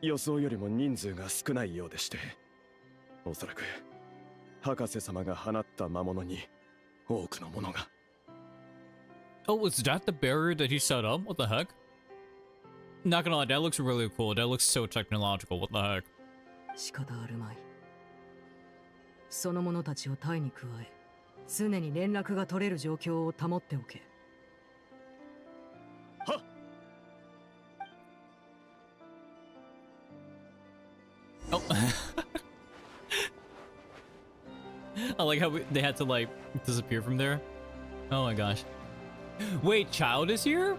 予想よりも人数が少ないようでして、おそらく博士様が放った魔物に多くのものが。Oh, was that the barrier that he set up? What the heck? Not gonna lie, that looks really cool. That looks so technological. What the heck? 仕方あるまい。その者たちを隊に加え、常に連絡が取れる状況を保っておけ。はっ。 Oh. I like how they had to like disappear from there. Oh my gosh. Wait, Child is here?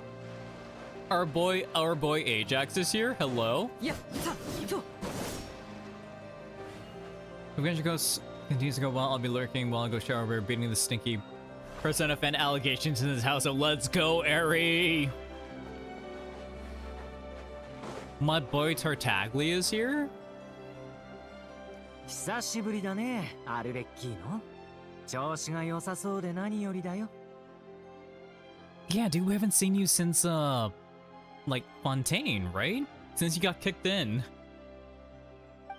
Our boy Ajax is here? Hello? いや、さ、そう。 Adventure continues to go well. I'll be lurking while I go shower. We're beating the stinky Persona fan allegations in this house. So let's go, Eri! My boy Tartaglia is here? 久しぶりだね、アルベッキーの。調子が良さそうで何よりだよ。Yeah, dude, we haven't seen you since, like, Fontaine, right? Since you got kicked in.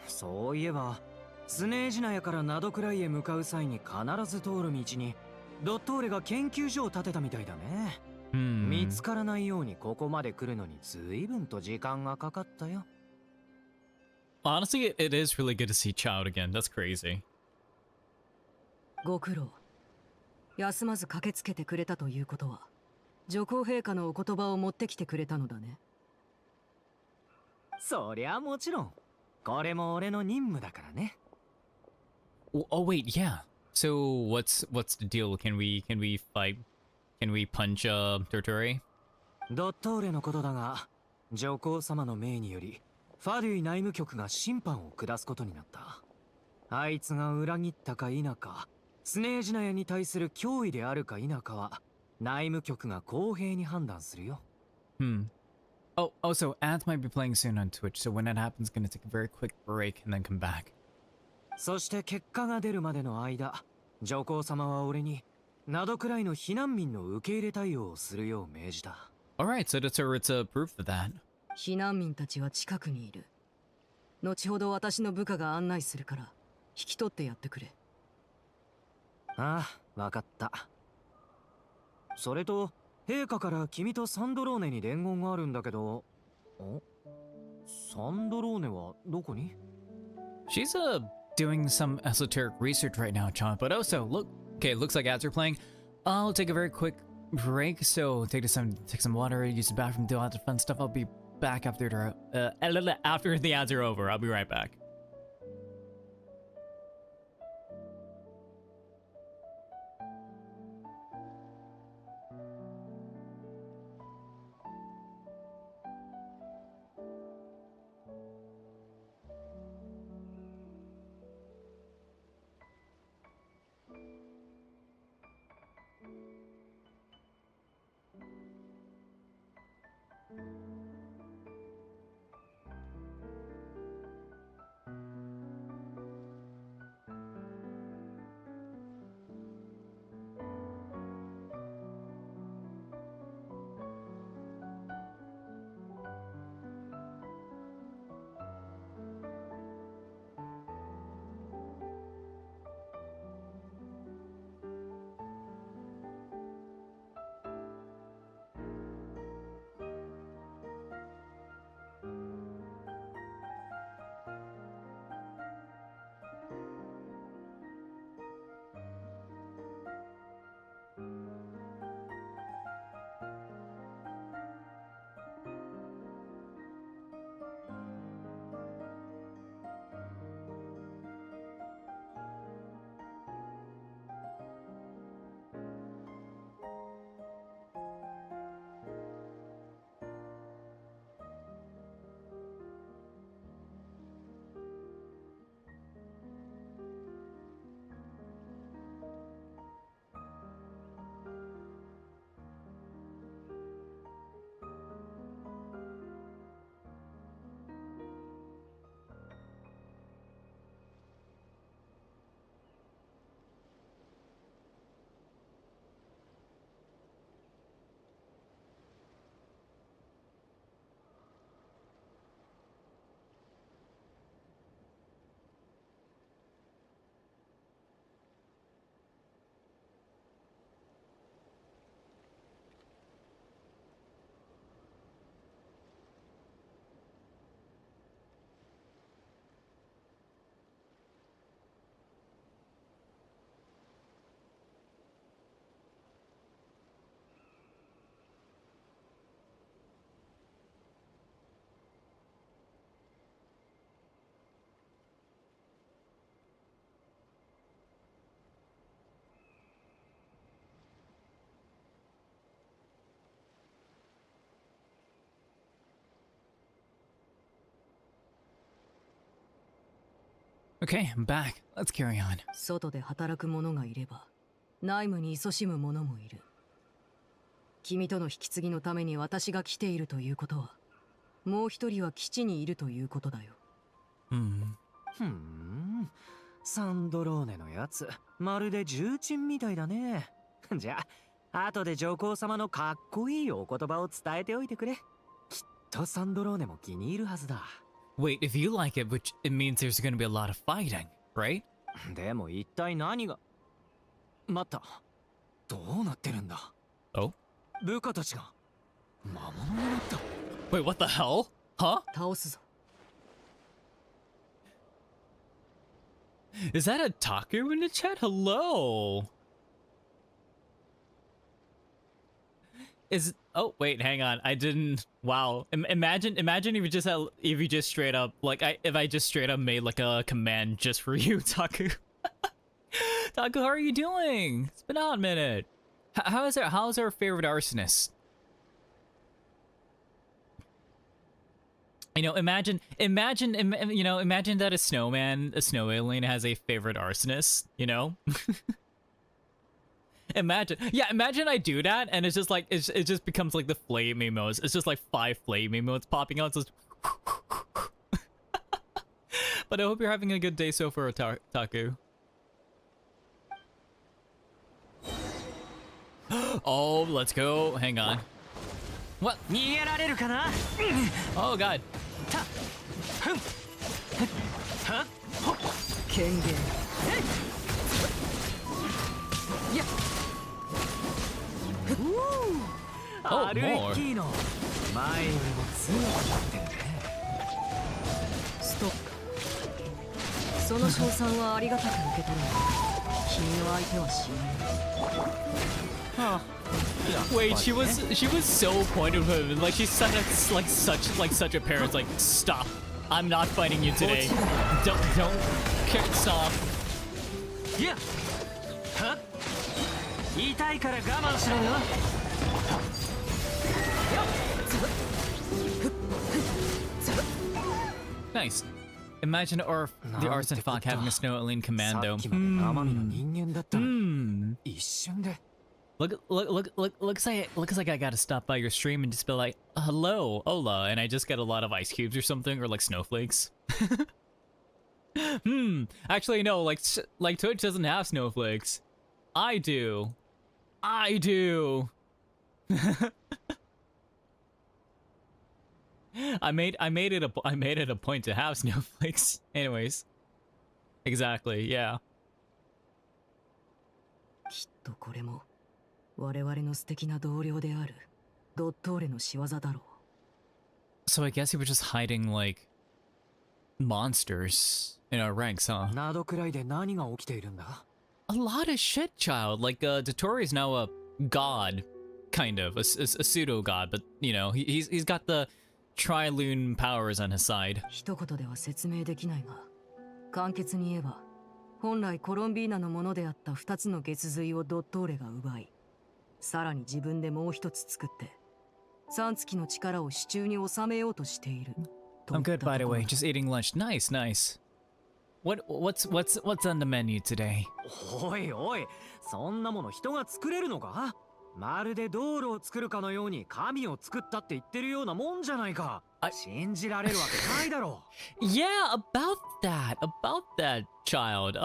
そういえば、スネージナヤからナドクライへ向かう際に必ず通る道に、ドットーレが研究所を建てたみたいだね。見つからないようにここまで来るのに随分と時間がかかったよ。Honestly, it is really good to see Child again. That's crazy. ご苦労。休まず駆けつけてくれたということは、女皇陛下のお言葉を持ってきてくれたのだね。そりゃもちろん。これも俺の任務だからね。Oh wait, yeah. So what's the deal? Can we fight? Can we punch Dotorre? ドットーレのことだが、女皇様の命により、ファデュイ内務局が審判を下すことになった。あいつが裏切ったか否か、スネージナヤに対する脅威であるか否かは、内務局が公平に判断するよ。Oh, also, ads might be playing soon on Twitch, so when that happens, gonna take a very quick break and then come back. そして結果が出るまでの間、上皇様は俺に、ナドくらいの避難民の受け入れ対応をするよう命じた。Alright, so it's a proof of that. 避難民たちは近くにいる。後ほど私の部下が案内するから、引き取ってやってくれ。ああ、わかった。それと、陛下から君とサンドローネに伝言があるんだけど、サンドローネはどこに？ She's doing some esoteric research right now, Chomp. But also, look, okay, it looks like ads are playing. I'll take a very quick break, so take some water, use the bathroom, do all the fun stuff. I'll be back after the ads are over. I'll be right back. Okay, I'm back. Let's carry on. 外で働く者がいれば内務に勤しむ者もいる。君との引き継ぎのために私が来ているということは、もう一人は基地にいるということだよ。サンドローネのやつ、まるで重鎮みたいだね。じゃあ、後で上皇様のかっこいいお言葉を伝えておいてくれ。きっとサンドローネも気に入るはずだ。Wait, if you like it, which it means there's gonna be a lot of fighting, right? でも一体何が。待った。どうなってるんだ。Oh? 部下たちが魔物になった。Wait, what the hell? Huh? 倒すぞ。Is that a Taku in the chat? Hello. Oh wait, hang on. I didn't. Wow. Imagine if you just had, if you just straight up if I just straight up made like a command just for you, Taku. Taku, how are you doing? It's been a hot minute. How's our favorite arsonist? You know, imagine that a snow alien has a favorite arsonist, you know? Imagine I do that and it's just like, it just becomes like the flame emotes. It's just like 5 flame emotes popping out. Just but I hope you're having a good day so far, Taku. Oh, let's go. Hang on. What? Oh god. 権限。Oh, アルレ more. ッキーノ、前よりも強くなってるね。ストップ。その称賛はありがたく受け取るが、君の相手は死ぬ。Wait, she was so pointed of him, like she's such a parent. Like, stop! I'm not fighting you today. Can't stop. いや、は？痛いから我慢しろよ。Nice. Imagine the arson fuck having a snow alien commando. さっきまで生身の人間だったのに、一瞬で。Looks like I gotta stop by your stream and just be like, hello, hola, and I just get a lot of ice cubes or something, or like snowflakes. Actually no, like Twitch doesn't have snowflakes. I do. I made it a point to have snowflakes. Anyways. Exactly, yeah. きっとこれも我々の素敵な同僚であるドットーレの仕業だろう。 So I guess he was just hiding like monsters in our ranks, huh? ナドくらいで何が起きているんだ。 A lot of shit, child. Like, Dotorre is now a god, kind of, a pseudo god, but you know, he's got the Trilune powers on his side. 一言では説明できないが、簡潔に言えば、本来コロンビーナのものであった2つの月髄をドットーレが奪い、さらに自分でもう一つ作って、3月の力を手中に収めようとしている。I'm good, by the way. Just eating lunch. Nice, nice. What's on the menu today? おいおい、そんなもの人が作れるのか？まるで道路を作るかのように神を作ったって言ってるようなもんじゃないか。信じられるわけないだろう。Yeah, about that child.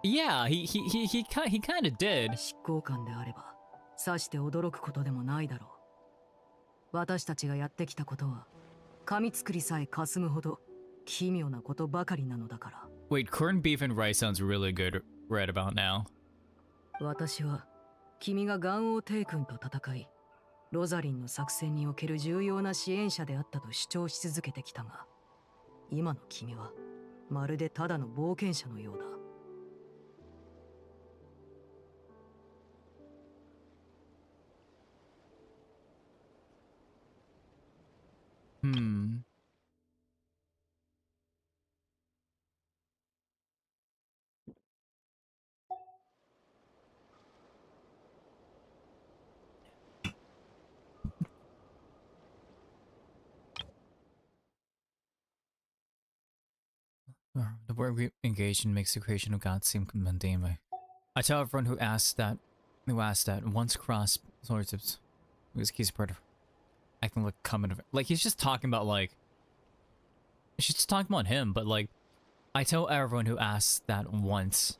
Yeah, he kind of did. 執行官であれば、さして驚くことでもないだろう。私たちがやってきたことは、神作りさえ霞むほど奇妙なことばかりなのだから。Wait, corned beef and rice sounds really good right about now. 私は君がガンオー帝君と戦い、ロザリンの作戦における重要な支援者であったと主張し続けてきたが、今の君はまるでただの冒険者のようだ。The word we engaged in makes the creation of God seem mundane. I tell everyone who asks that once crossed swords was keys part of acting like coming of like he's just talking about like she's just talking about him, but like I tell everyone who asks that once.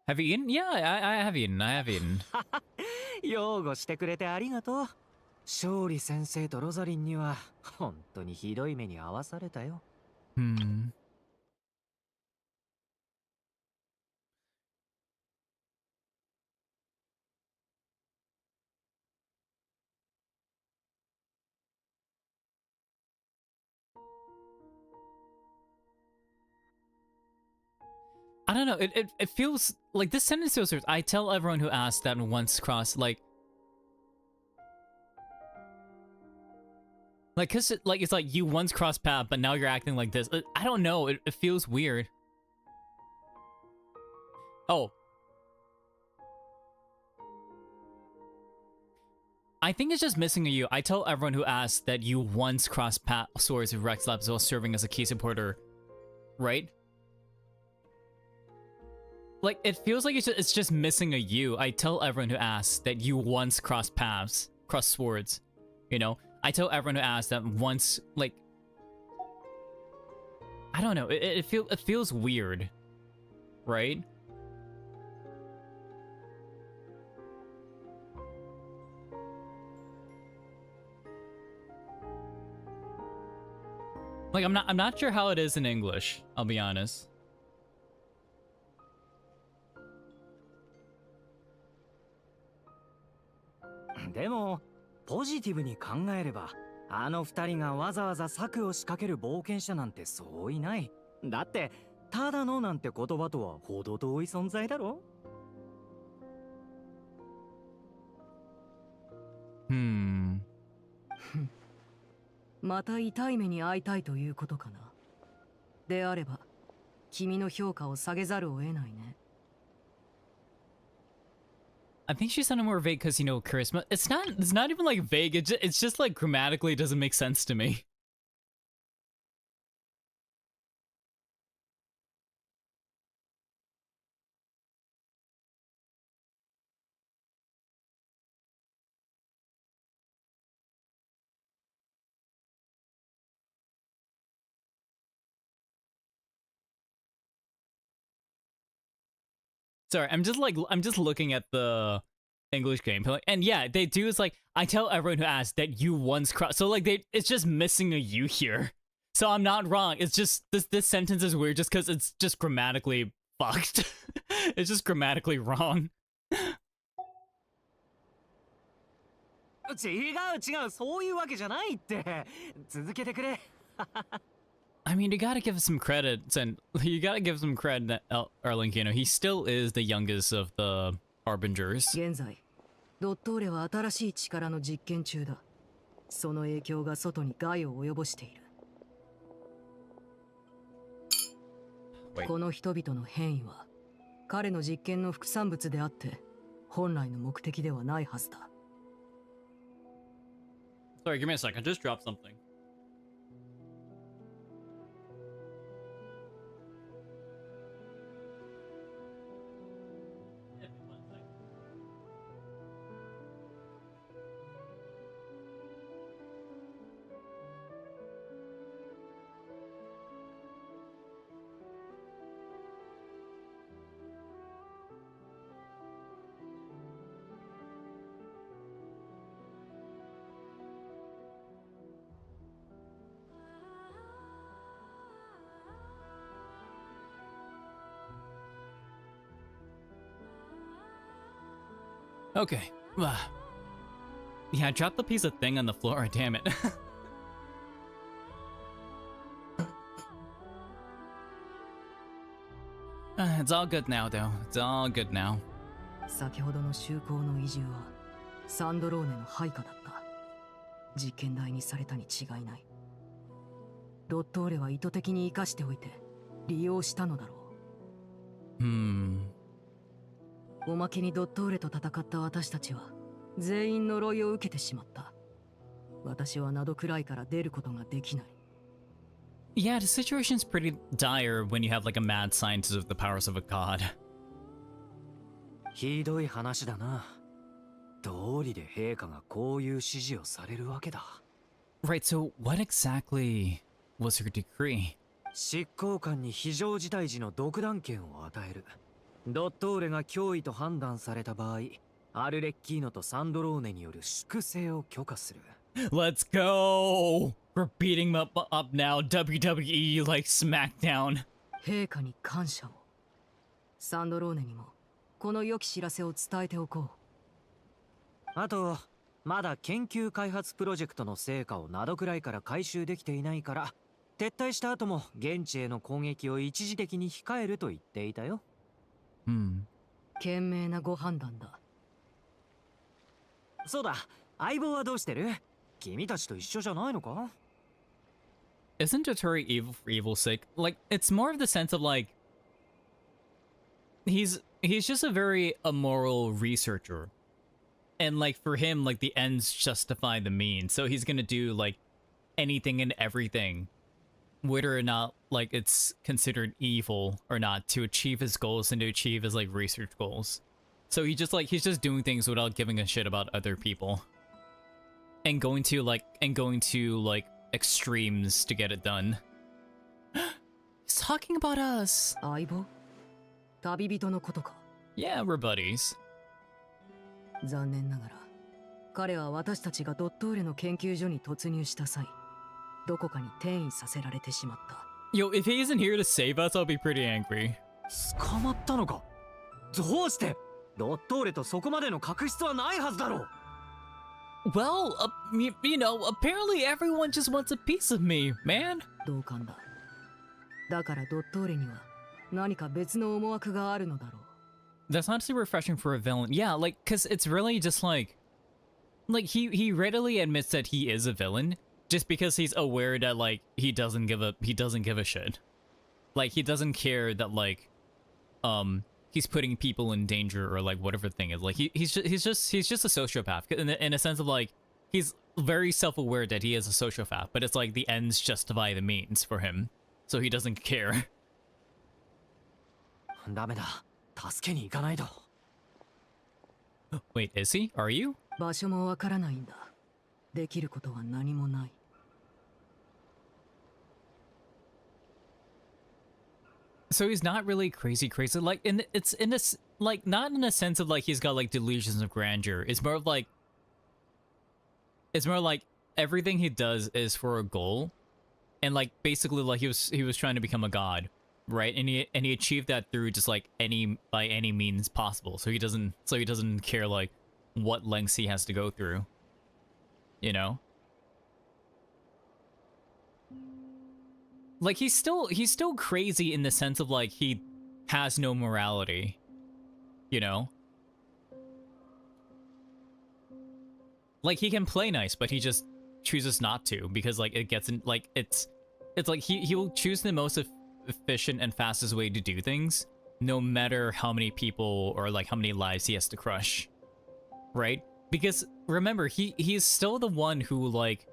Have you eaten? Yeah, I have eaten. I have eaten. 擁護してくれてありがとう。勝利先生とロザリンには本当にひどい目に遭わされたよ。I don't know. It feels like this sentence feels weird. I tell everyone who asks that once crossed cause it's like you once crossed path, but now you're acting like this. I don't know. It feels weird. Oh. I think it's just missing a U. I tell everyone who asks that you once crossed path swords with Rex Labs while serving as a key supporter, right? Like, it feels like it's just missing a U. I tell everyone who asks that you once crossed paths, crossed swords, you know? I tell everyone who asks that once, like... I don't know, it feels weird, right? Like, I'm not sure how it is in English, I'll be honest. でもポジティブに考えればあの二人がわざわざ策を仕掛ける冒険者なんてそういない。だってただのなんて言葉とは程遠い存在だろ。また痛い目に遭いたいということかな。であれば君の評価を下げざるを得ないね。I think she sounded more vague because, you know, charisma. It's not even like vague. It's just like grammatically it doesn't make sense to me. Sorry, I'm just looking at the English gameplay, and yeah, they do is like I tell everyone who asks that you once crossed. So like it's just missing a U here. So I'm not wrong. It's just this sentence is weird just because it's just grammatically fucked. It's just grammatically wrong. 違うそういうわけじゃないって。続けてくれ。I mean, you gotta give some credit, and you gotta give some credit that Erling, you know, he still is the youngest of the Harbingers. 現在ドットーレは新しい力の実験中だ。その影響が外に害を及ぼしている。この人々の変異は彼の実験の副産物であって本来の目的ではないはずだ。Sorry, give me a sec. I just dropped something. Okay. Yeah, I dropped the piece of thing on the floor. Damn it. It's all good now, though. It's all good now. 先ほどの修行の移住はサンドローネの配下だった。実験台にされたに違いない。ドットーレは意図的に生かしておいて利用したのだろう。Hmm. おまけにドットーレと戦った私たちは全員呪いを受けてしまった。私はナドクライから出ることができない。 Yeah, the situation's pretty dire when you have like a mad scientist with the powers of a god. ひどい話だな。道理で陛下がこういう指示をされるわけだ。Right, so what exactly was her decree? 執行官に非常事態時の独断権を与える。ドットーレが脅威と判断された場合、アルレッキーノとサンドローネによる粛清を許可する。Let's go! We're beating them up now, WWE like SmackDown. 陛下に感謝を。サンドローネにもこの良き知らせを伝えておこう。あと、まだ研究開発プロジェクトの成果をナドくらいから回収できていないから、撤退した後も現地への攻撃を一時的に控えると言っていたよ。賢明なご判断だ。そうだ、相棒はどうしてる？君たちと一緒じゃないのか？ Isn't Dotorre evil for evil's sake? Like, it's more of the sense of like he's just a very immoral researcher. And like for him, like the ends justify the means. So he's gonna do like anything and everything, whether or not like it's considered evil or not, to achieve his goals and to achieve his like research goals. So he's just doing things without giving a shit about other people. And going to like extremes to get it done. He's talking about us. 相棒？旅人のことか。 Yeah, we're buddies. 残念ながら彼は私たちがドットーレの研究所に突入した際、どこかに転移させられてしまった。 Yo, if he isn't here to save us, I'll be pretty angry. 捕まったのか？どうして？ドットーレとそこまでの確執はないはずだろう。 Well, you know, apparently everyone just wants a piece of me, man. 同感だ。だからドットーレには何か別の思惑があるのだろう。 That's honestly refreshing for a villain. Yeah, like, cause it's really just like he readily admits that he is a villain just because he's aware that like he doesn't give a shit. Like he doesn't care that like he's putting people in danger or like whatever the thing is. Like he's just a sociopath in a sense of like he's very self-aware that he is a sociopath, but it's like the ends justify the means for him, so he doesn't care. ダメだ。助けに行かないと。 Wait, is he? Are you? 場所もわからないんだ。できることは何もない。 So he's not really crazy, like it's in this like not in a sense of like he's got like delusions of grandeur. It's more like everything he does is for a goal, and like basically like he was trying to become a god, right? And he achieved that through just like by any means possible. So he doesn't care like what lengths he has to go through, you know? Like he's still crazy in the sense of like he has no morality, you know? Like he can play nice, but he just chooses not to because like it gets in like it's like he will choose the most efficient and fastest way to do things, no matter how many people or like how many lives he has to crush, right? Because remember, he's still the one who like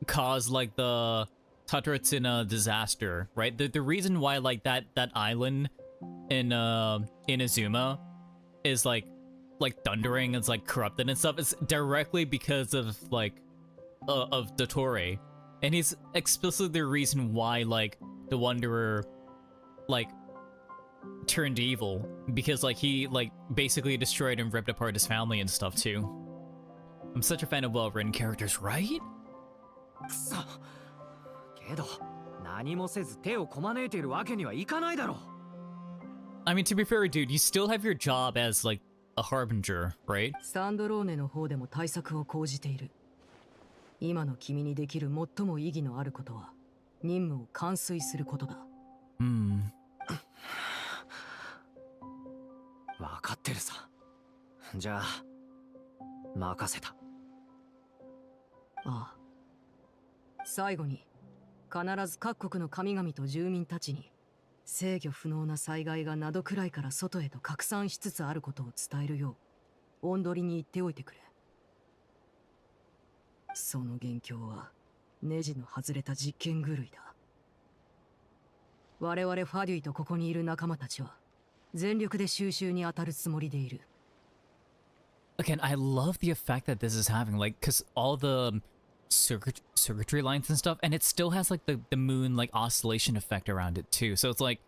caused like the Tatratsina disaster, right? The reason why like that island in Azuma is like thundering, it's like corrupted and stuff, is directly because of like of Dotorre. And he's explicitly the reason why like the Wanderer like turned evil, because like he like basically destroyed and ripped apart his family and stuff too. I'm such a fan of well-written characters, right? くそ。けど、何もせず手をこまねいているわけにはいかないだろう。I mean, to be fair, dude, you still have your job as like a harbinger, right? サンドローネの方でも対策を講じている。今の君にできる最も意義のあることは、任務を完遂することだ。わかってるさ。じゃあ、任せた。ああ。最後に、必ず各国の神々と住民たちに制御不能な災害がナドくらいから外へと拡散しつつあることを伝えるよう、オンドリに言っておいてくれ。その元凶は、ネジの外れた実験狂いだ。我々ファデュイとここにいる仲間たちは、全力で収集に当たるつもりでいる。Again, I love the effect that this is having, like, because all the circuitry lines and stuff, and it still has like the moon like oscillation effect around it too. So it's like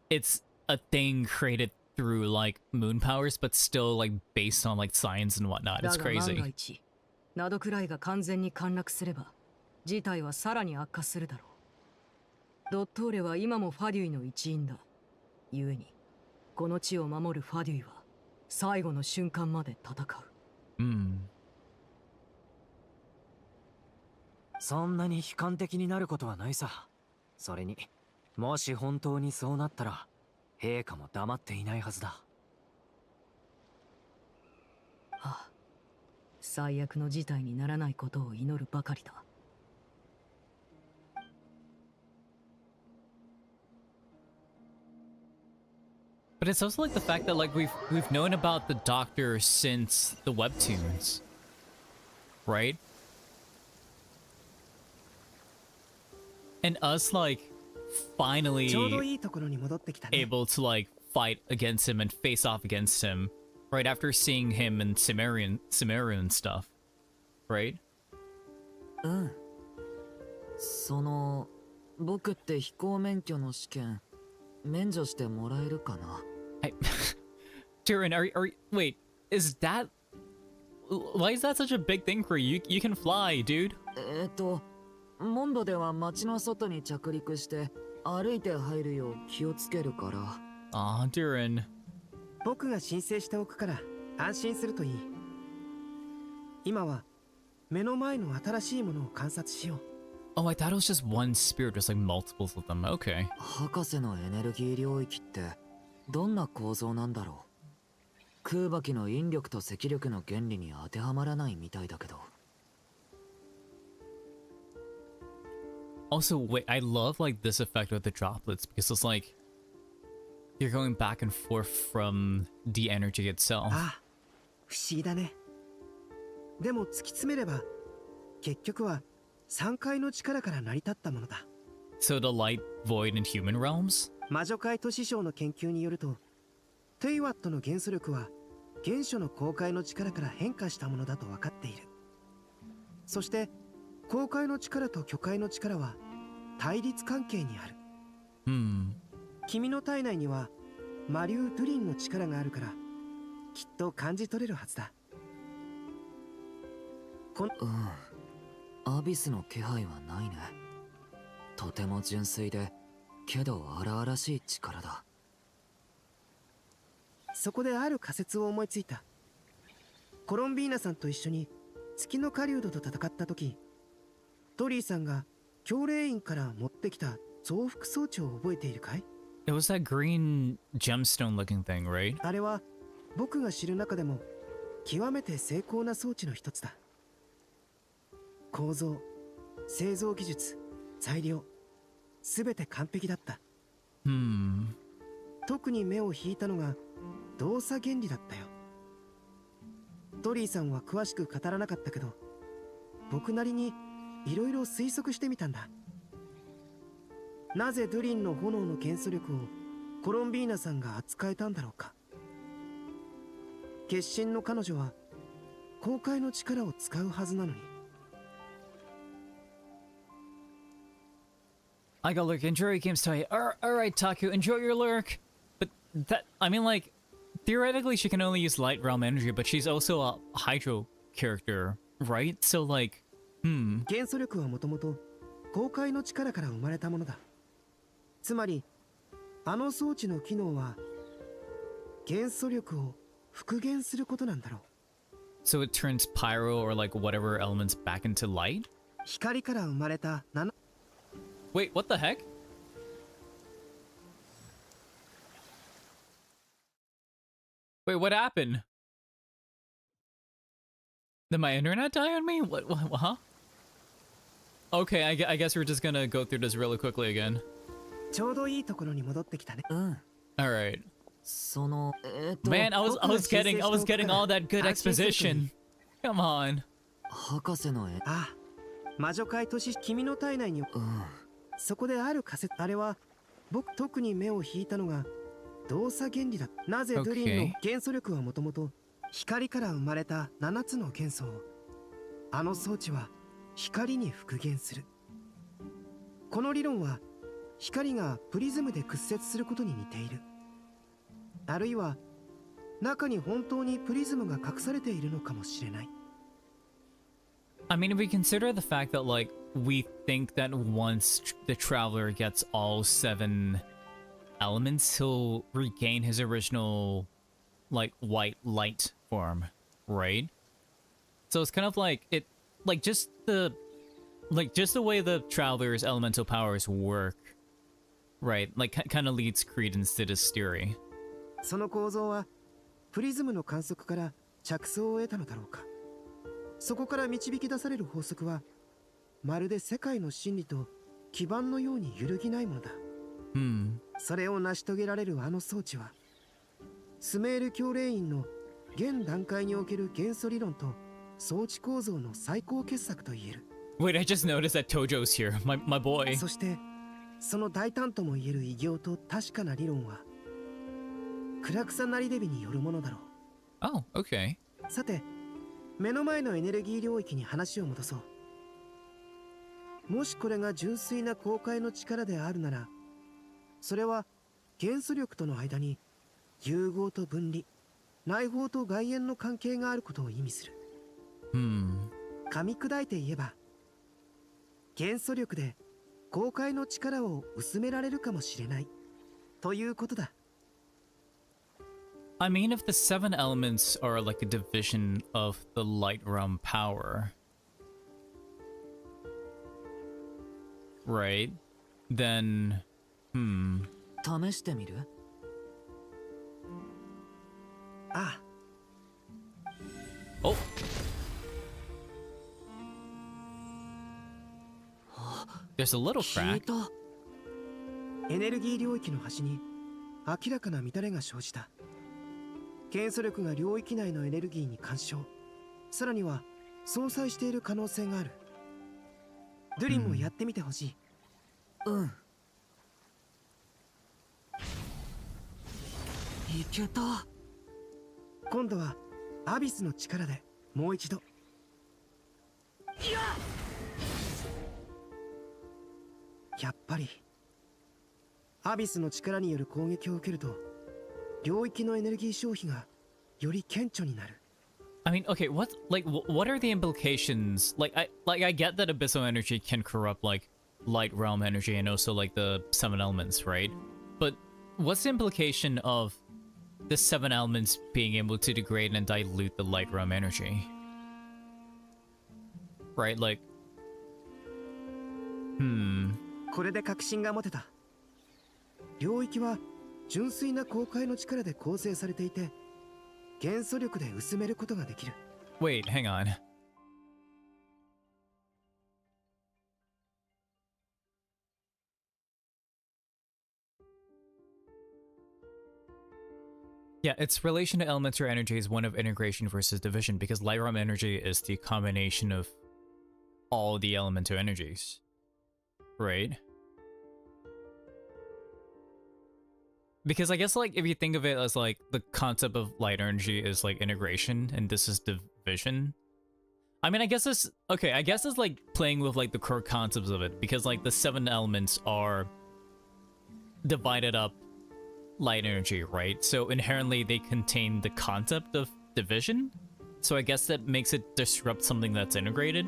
it's a thing created through like moon powers, but still like based on like science and whatnot. It's だが万が crazy. 一、ナドくらいが完全に陥落すれば、事態はさらに悪化するだろう。ドットーレは今もファデュイの一員だ。故に、この地を守るファデュイは最後の瞬間まで戦う。そんなに悲観的になることはないさ。それに、もし本当にそうなったら、陛下も黙っていないはずだ。はあ、最悪の事態にならないことを祈るばかりだ。But it's also like the fact that like we've known about the Doctor since the webtoons, right? And us like finally ちょうどいいところに戻ってきたね。 able to like fight against him and face off against him right after seeing him in Sumerian stuff, right? うん。僕って飛行免許の試験免除してもらえるかな。Hey, Tyrion, wait, is that why is that such a big thing for you? You can fly, dude. モンドでは街の外に着陸して歩いて入るよう気をつけるから。Aw, Tyrion. 僕が申請しておくから安心するといい。今は目の前の新しいものを観察しよう。 Oh, I thought it was just one spirit, just like multiples of them. Okay. 博士のエネルギー領域ってどんな構造なんだろう。空爆機の引力と積力の原理に当てはまらないみたいだけど。Also, wait, I love like this effect with the droplets because it's like you're going back and forth from the energy itself. ああ、不思議だね。でも突き詰めれば結局は3階の力から成り立ったものだ。 So the light, void, and human realms? 魔女界都市省の研究によると、テイワットの元素力は原初の公開の力から変化したものだと分かっている。そして公開の力と巨界の力は対立関係にある。君の体内には魔竜ドゥリンの力があるからきっと感じ取れるはずだ。アビスの気配はないね。とても純粋でけど荒々しい力だ。そこである仮説を思いついた。コロンビーナさんと一緒に月の狩人と戦った時、トリーさんが教令員から持ってきた増幅装置を覚えているかい？ It was that green gemstone looking thing, right? あれは僕が知る中でも極めて精巧な装置の一つだ。構造、製造技術、材料、すべて完璧だった。特に目を引いたのが動作原理だったよ。トリーさんは詳しく語らなかったけど、僕なりにいろいろ推測してみたんだ。なぜドゥリンの炎の元素力をコロンビーナさんが扱えたんだろうか。決心の彼女は公開の力を使うはずなのに。I got lurk. Enjoy your games, Toya. Alright, Taku, enjoy your lurk. But that, I mean, like, theoretically she can only use light realm energy, but she's also a hydro character, right? So, like, 元素力はもともと公開の力から生まれたものだ。つまり、あの装置の機能は元素力を復元することなんだろう。So it turns pyro or like whatever elements back into light? 光から生まれたWait, what the heck? Wait, what happened? Did my internet die on me? What huh? Okay, I guess we're just gonna go through this really quickly again. ちょうどいいところに戻ってきたね。うん。 Alright. その、Man, I was getting all that good exposition. Come on. 博士の絵。ああ、魔女界都市君の体内に、うん。そこである仮説、あれは僕特に目を引いたのが動作原理だ。なぜドゥリンの元素力はもともと光から生まれた7つの元素を、あの装置は光に復元する。この理論は光がプリズムで屈折することに似ている。あるいは中に本当にプリズムが隠されているのかもしれない。 I mean, if we consider the fact that, like, we think that once the traveler gets all 7 elements, he'll regain his original, like, white light form, right? So it's kind of like, just the way the traveler's elemental powers work, right? Like, kind of leads credence to this theory. その構造はプリズムの観測から着想を得たのだろうか。そこから導き出される法則はまるで世界の真理と基盤のように揺るぎないものだ。それを成し遂げられるあの装置はスメール教令員の現段階における元素理論と装置構造の最高傑作と言える。 Wait, I just noticed that Tojo's here, my boy. そしてその大胆とも言える偉業と確かな理論はクラクサなりデビによるものだろう。 Oh, okay. さて、目の前のエネルギー領域に話を戻そう。もしこれが純粋な公開の力であるなら、それは元素力との間に融合と分離、内包と外縁の関係があることを意味する。噛み砕いて言えば、元素力で公開の力を薄められるかもしれないということだ。I mean, if the 7 elements are like a division of the light realm power, right? Then, 試してみる？ああ。 Oh, there's a little 聞い crack. た。エネルギー領域の端に明らかな乱れが生じた。元素力が領域内のエネルギーに干渉、さらには相殺している可能性がある。ドゥリンもやってみてほしい。うん。いけた。今度はアビスの力でもう一度。やっぱりアビスの力による攻撃を受けると領域のエネルギー消費がより顕著になる。 I mean, okay, what are the implications? Like, I get that abyssal energy can corrupt like light realm energy and also like the 7 elements, right? But what's the implication of the 7 elements being able to degrade and dilute the light realm energy? Right, like, これで確信が持てた。領域は純粋な公開の力で構成されていて、元素力で薄めることができる。 wait, hang on. Yeah, its relation to elemental energy is one of integration versus division because light realm energy is the combination of all the elemental energies, right? Because I guess, like, if you think of it as, like, the concept of light energy is, like, integration, and this is division. I mean, I guess it's... Okay, I guess it's, like, playing with, like, the core concepts of it. Because, like, the 7 elements are divided up light energy, right? So, inherently, they contain the concept of division. So, I guess that makes it disrupt something that's integrated.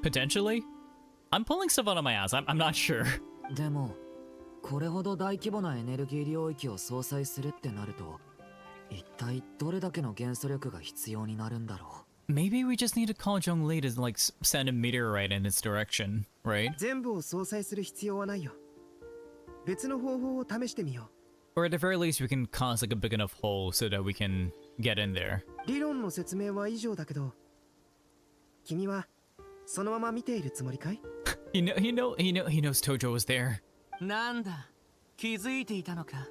Potentially. I'm pulling stuff out of my ass. I'm not sure. でもこれほど大規模なエネルギー領域を相殺するってなると、一体どれだけの元素力が必要になるんだろう。 Maybe we just need to call Zhongli to like send a meteorite in its direction, right? 全部を相殺する必要はないよ。別の方法を試してみよう。 Or at the very least we can cause like a big enough hole so that we can get in there. 理論の説明は以上だけど、君はそのまま見ているつもりかい？ He knows Tojo was there. なんだ気づいていたのか。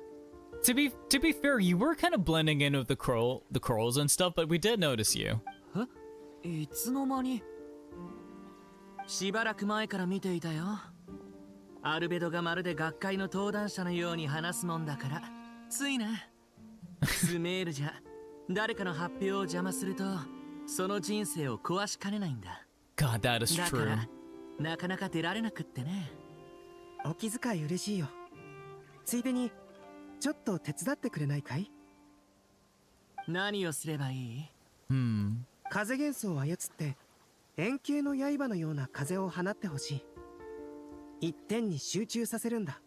To be fair, you were kind of blending in with the corals and stuff, but we did notice you. いつの間に。しばらく前から見ていたよ。アルベドがまるで学会の登壇者のように話すもんだからついな。スメールじゃ誰かの発表を邪魔するとその人生を壊しかねないんだ。 God, that is だか true. らなかなか出られなくってね。お気遣い嬉しいよ。ついでにちょっと手伝ってくれないかい？何をすればいい？ 風元素を操って円形の刃のような風を放ってほしい。一点に集中させるんだ。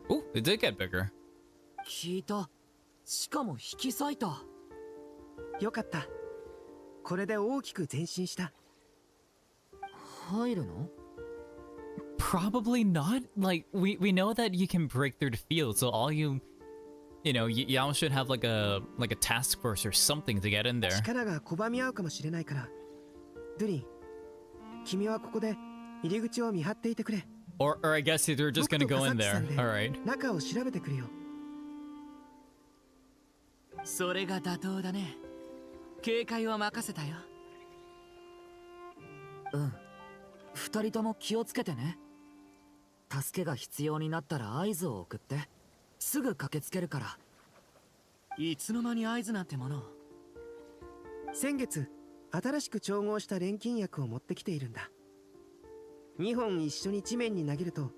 Oh, it did get bigger. 聞いた。しかも引き裂いた。よかった。これで大きく前進した。入るの？ Probably not. Like we know that you can break through the field, so all you know, y'all should have like a task force or something to get in there. 力が拒み合うかもしれないから、ドゥリン、君はここで入り口を見張っていてくれ。Or I guess they're just gonna go in there. All right. 中を調べてくるよ。それが妥当だね。警戒は任せたよ。うん。二人とも気をつけてね。助けが必要になったら合図を送って。すぐ駆けつけるから。いつの間に合図なんてもの。先月、新しく調合した錬金薬を持ってきているんだ。2本一緒に地面に投げると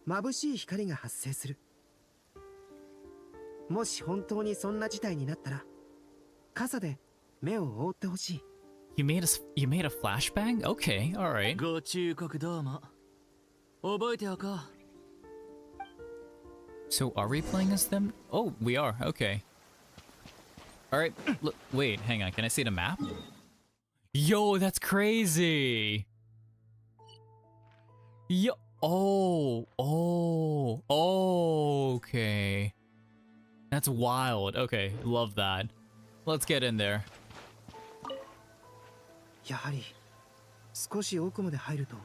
眩しい光が発生する。もし本当にそんな事態になったら傘で目を覆ってほしい。You made a flashbang? Okay, all right. ご忠告どうも。覚えておこう。 So are we playing as them? Oh, we are. Okay. All right. Wait, hang on. Can I see the map? Yo, that's crazy. Yo. Okay. That's wild. Okay, love that. Let's get in there. やはり少し奥まで入ると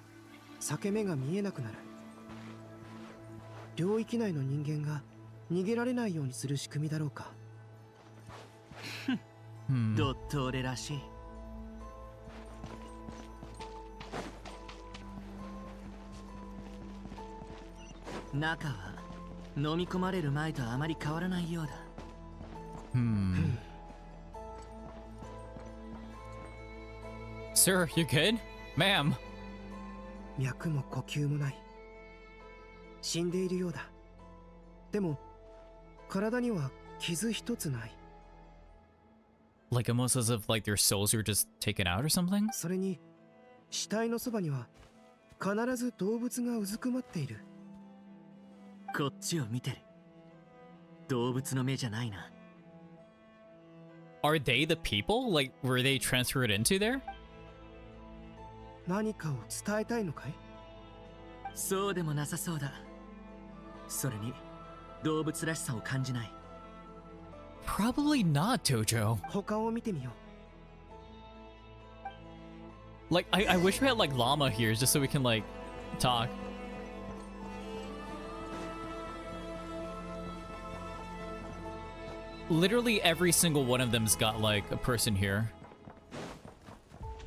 裂け目が見えなくなる。領域内の人間が逃げられないようにする仕組みだろうか。ドットーレらしい。中は飲み込まれる前とあまり変わらないようだ。Sir, you good? Ma'am. 脈も呼吸もない。死んでいるようだ。でも体には傷一つない。 Like almost as if like their souls were just taken out or something? それに死体のそばには必ず動物がうずくまっている。こっちを見てる。動物の目じゃないな。Are they the people? Like, were they transferred into there? 何かを伝えたいのかい？そうでもなさそうだ。それに動物らしさを感じない。 Probably not, Tojo. 他を見てみよう。 Like, I wish we had like llama here just so we can like talk. Literally every single one of them's got like a person here.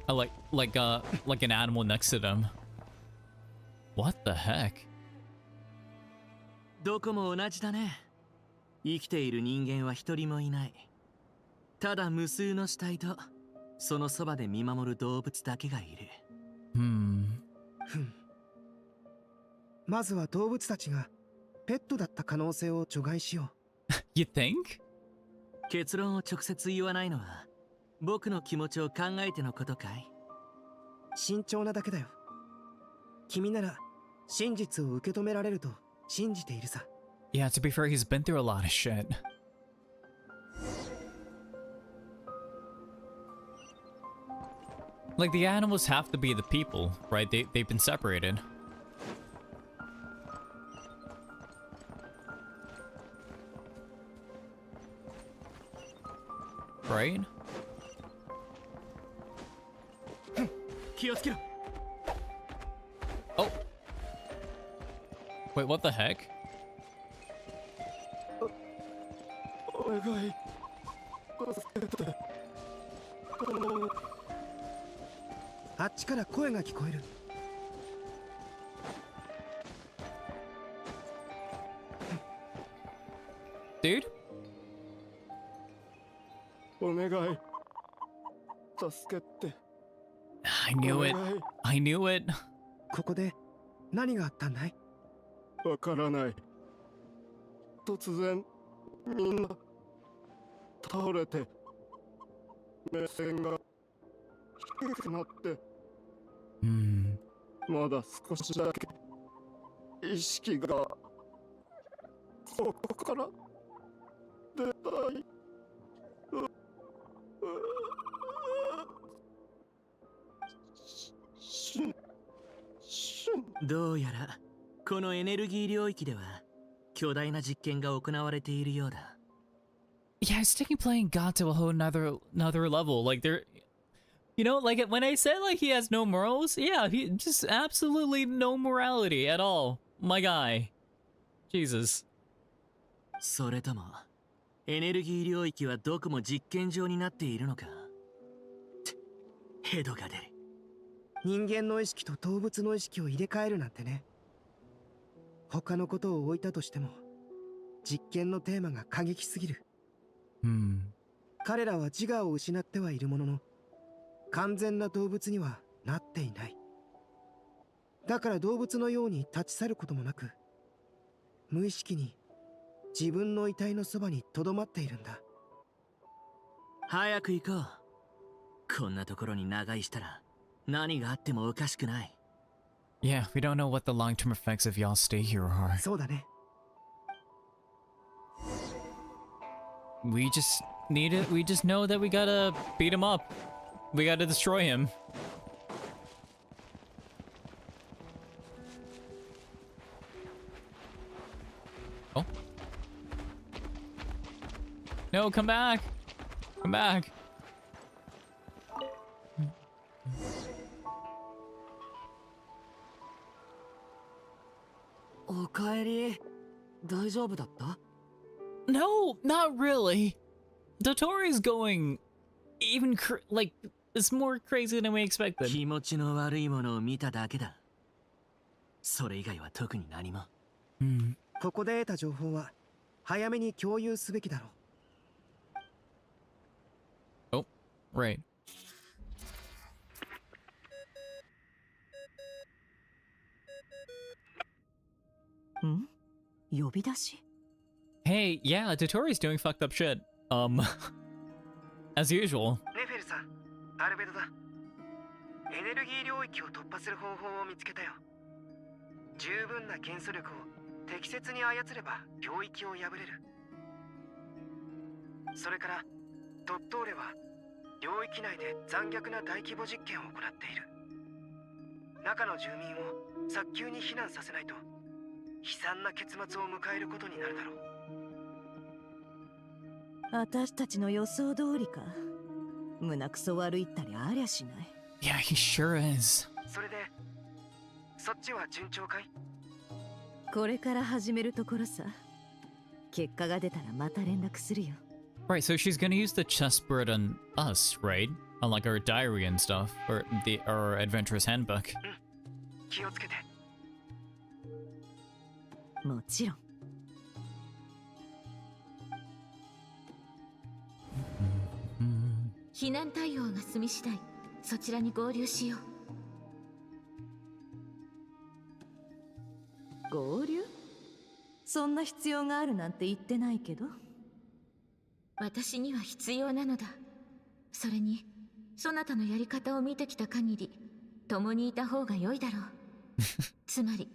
Like an animal next to them. What the heck? どこも同じだね。生きている人間は一人もいない。ただ無数の死体とそのそばで見守る動物だけがいる。まずは動物たちがペットだった可能性を除外しよう。You think? 結論を直接言わないのは僕の気持ちを考えてのことかい？慎重なだけだよ。君なら真実を受け止められると信じているさ。Yeah, to be fair, he's been through a lot of shit. Like, the animals have to be the people, right? They've been separated. Right? 気をつけろ。 Oh. Wait, what the heck? お願い助けて。あっちから声が聞こえる。Dude? お願い助けて。 I knew it. I knew it. ここで何があったんだい？わからない。突然みんな倒れて目線が低くなって、Hmm. まだ少しだけ意識がここから出たい。どうやらこのエネルギー領域では巨大な実験が行われているようだ。 Yeah, it's taking playing God to a whole another level. Like there, you know, like when I said like he has no morals, yeah, he just absolutely no morality at all. My guy, Jesus. それともエネルギー領域はどこも実験場になっているのか。ヘドが出る。人間の意識と動物の意識を入れ替えるなんてね。他のことを置いたとしても実験のテーマが過激すぎる。Hmm. 彼らは自我を失ってはいるものの完全な動物にはなっていない。だから動物のように立ち去ることもなく無意識に自分の遺体のそばに留まっているんだ。早く行こう。こんなところに長居したら何があってもおかしくない。 Yeah, we don't know what the long-term effects of y'all stay here are. そうだね。We just need it. We just know that we gotta beat him up. We gotta destroy him. Oh. No, come back. Come back. おかえり。大丈夫だった？ No, not really. Dotorre's going even like it's more crazy than we expected. 気持ちの悪いものを見ただけだ。それ以外は特に何も。Hmm. ここで得た情報は早めに共有すべきだろう。 Oh, right. ん？呼び出し？ Hey, yeah, Dotorre's doing fucked up shit. As usual. ネフェルさん、アルベドだ。エネルギー領域を突破する方法を見つけたよ。十分な元素力を適切に操れば領域を破れる。それからドットーレは領域内で残虐な大規模実験を行っている。中の住民を早急に避難させないと悲惨な結末を迎えることになるだろう。私たちの予想通りか。胸くそ悪いったりありゃしない。 Yeah, he sure is. それでそっちは順調かい？これから始めるところさ。結果が出たらまた連絡するよ。 Right, so she's gonna use the chessboard on us, right? On like our diary and stuff, or our adventurous handbook. 気をつけて。もちろん。避難対応が済み次第そちらに合流しよう。合流？そんな必要があるなんて言ってないけど。私には必要なのだ。それにそなたのやり方を見てきた限り共にいた方が良いだろう。つまり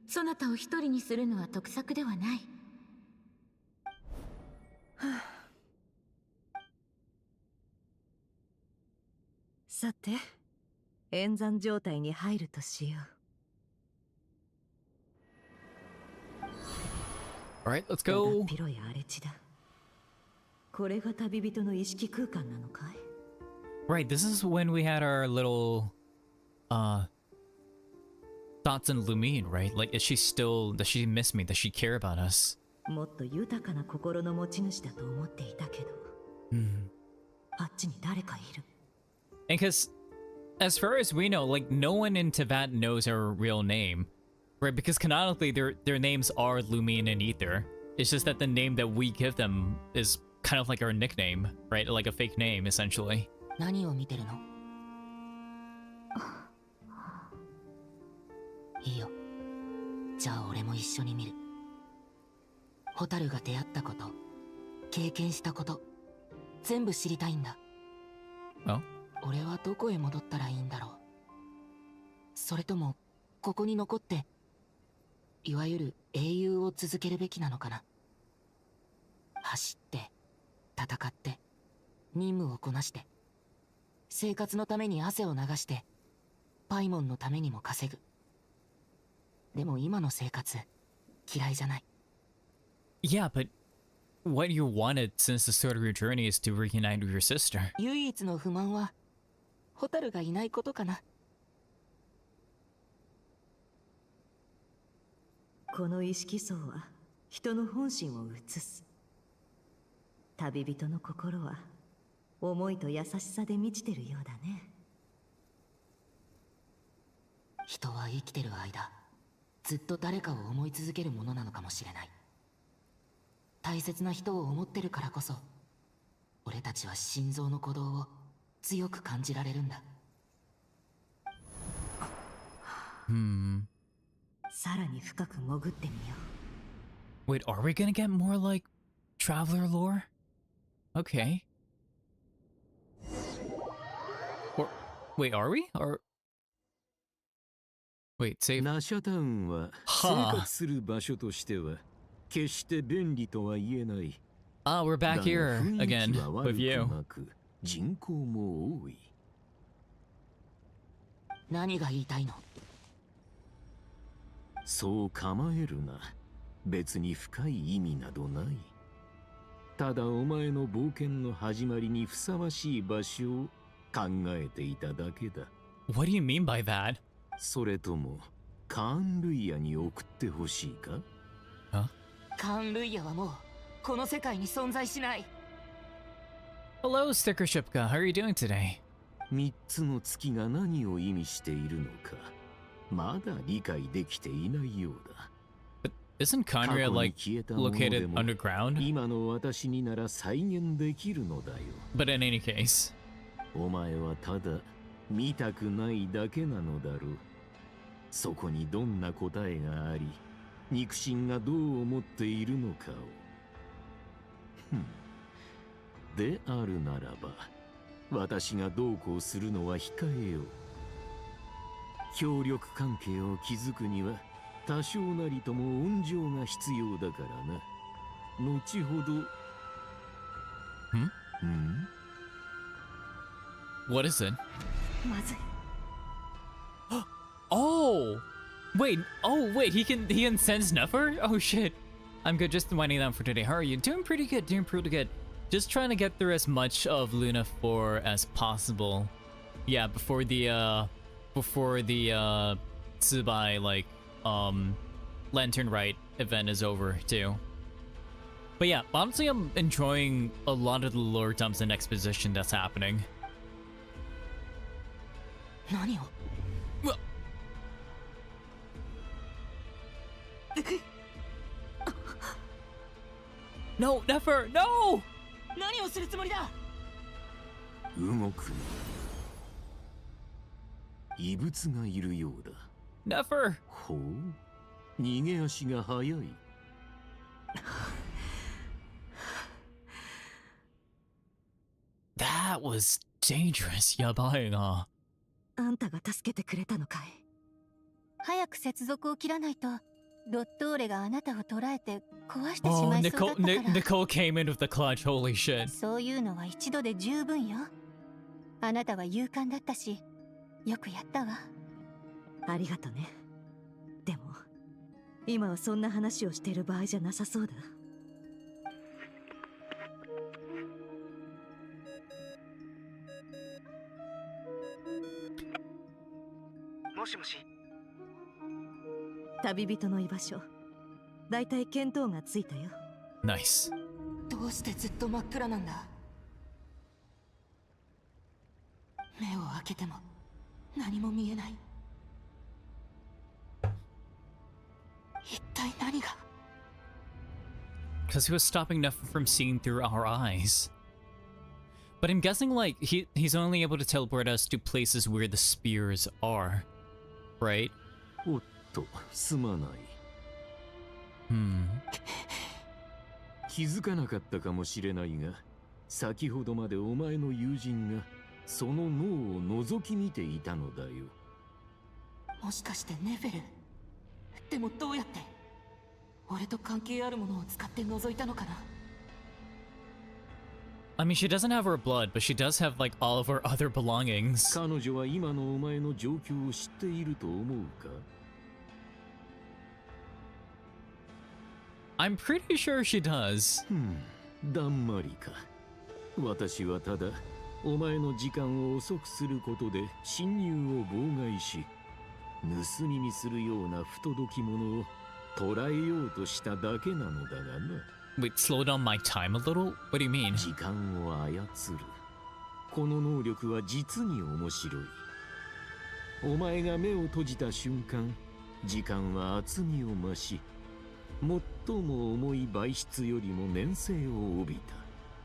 そなたを一人にするのは得策ではない。さて、演算状態に入るとしよう。 Alright, let's だ go. っ広い荒れ地だ。これが旅人の意識空間なのかい？ Right, this is when we had our little thoughts on Lumine, right? Like, is she still, does she miss me? Does she care about us? もっと豊かな心の持ち主だと思っていたけど、あっちに誰かいる。And because, as far as we know, like, no one in Teyvat knows our real name, right? Because canonically, their names are Lumine and Ether. It's just that the name that we give them is kind of like our nickname, right? Like a fake name, essentially. 何を見てるの？いいよ。じゃあ俺も一緒に見る。ホタルが出会ったこと、経験したこと、全部知りたいんだ。Oh? 俺はどこへ戻ったらいいんだろう。それともここに残って、いわゆる英雄を続けるべきなのかな。走って、戦って、任務をこなして、生活のために汗を流して、パイモンのためにも稼ぐ。でも今の生活、嫌いじゃない。Yeah, but what you wanted since the start of your journey is to reunite with your sister. 唯一の不満は、ホタルがいないことかな。この意識層は人の本心を映す。旅人の心は思いと優しさで満ちてるようだね。人は生きてる間、ずっと誰かを思い続けるものなのかもしれない。大切な人を思ってるからこそ、俺たちは心臓の鼓動を強く感じられるんだ。さらに深く潜ってみよう。Wait, are we gonna get more like traveler lore? Okay. Or wait, are we? Or wait, save. ナシャタウンは生活する場所としては決して便利とは言えない。Ah, we're back here again with you. 人口も多い。何が言いたいの？そう構えるな。別に深い意味などない。ただお前の冒険の始まりにふさわしい場所を考えていただけだ。What do you mean by that? それともカーンルイヤに送ってほしいか？カーンルイヤはもうこの世界に存在しない。Hello, Sticker Shipka. How are you doing today? 三つの月が何を意味しているのか、まだ理解できていないようだ。But isn't Khaenri'ah like located underground? 今の私になら再現できるのだよ。But in any case, お前はただ見たくないだけなのだろう。そこにどんな答えがあり、肉親がどう思っているのかを。であるならば、私がどうこうするのは控えよう。協力関係を築くには多少なりとも温情が必要だからな。後ほど。What is it? まずい。Oh! Wait, he can sense Nefer? Oh shit. I'm good, just winding down for today. How are you? Doing pretty good. Just trying to get through as much of Luna 4 as possible. Yeah, before the Tsubai, like, Lantern Rite event is over, too. But yeah, honestly, I'm enjoying a lot of the lore dumps and exposition that's happening. 何をNo, Nefer, no! 何をするつもりだ？動くな。異物がいるようだ。Nefer! ほう、逃げ足が速い。That was dangerous. やばいな。あんたが助けてくれたのかい？早く接続を切らないと、ドットーレがあなたを捉えて壊してし Oh, まいそうだったから。Nicole came in with the clutch. Holy shit. そういうのは一度で十分よ。あなたは勇敢だったし、よくやったわ。ありがとね。でも、今はそんな話をしている場合じゃなさそうだ。もしもし。旅人の居場所、だいたい見当がついたよ。Nice. どうしてずっと真っ暗なんだ。目を開けても何も見えない。一体何が。 Because he was stopping nothing from seeing through our eyes. But I'm guessing like he's only able to teleport us to places where the spears are, right? おっと、すまない。気づかなかったかもしれないが、先ほどまでお前の友人がその脳を覗き見ていたのだよ。もしかしてネフェル。でもどうやって。俺と関係あるものを使って覗いたのかな。I mean, she doesn't have her blood, but she does have like all of her other belongings. 彼女は今のお前の状況を知っていると思うか？ I'm pretty sure she does. だんまりか。私はただお前の時間を遅くすることで侵入を妨害し、盗み見するような不届き者を捕らえようとしただけなのだがな。Wait, slow down my time a little? What do you mean? 時間を操る。この能力は実に面白い。お前が目を閉じた瞬間、時間は厚みを増し、最も重い媒質よりも粘性を帯びた。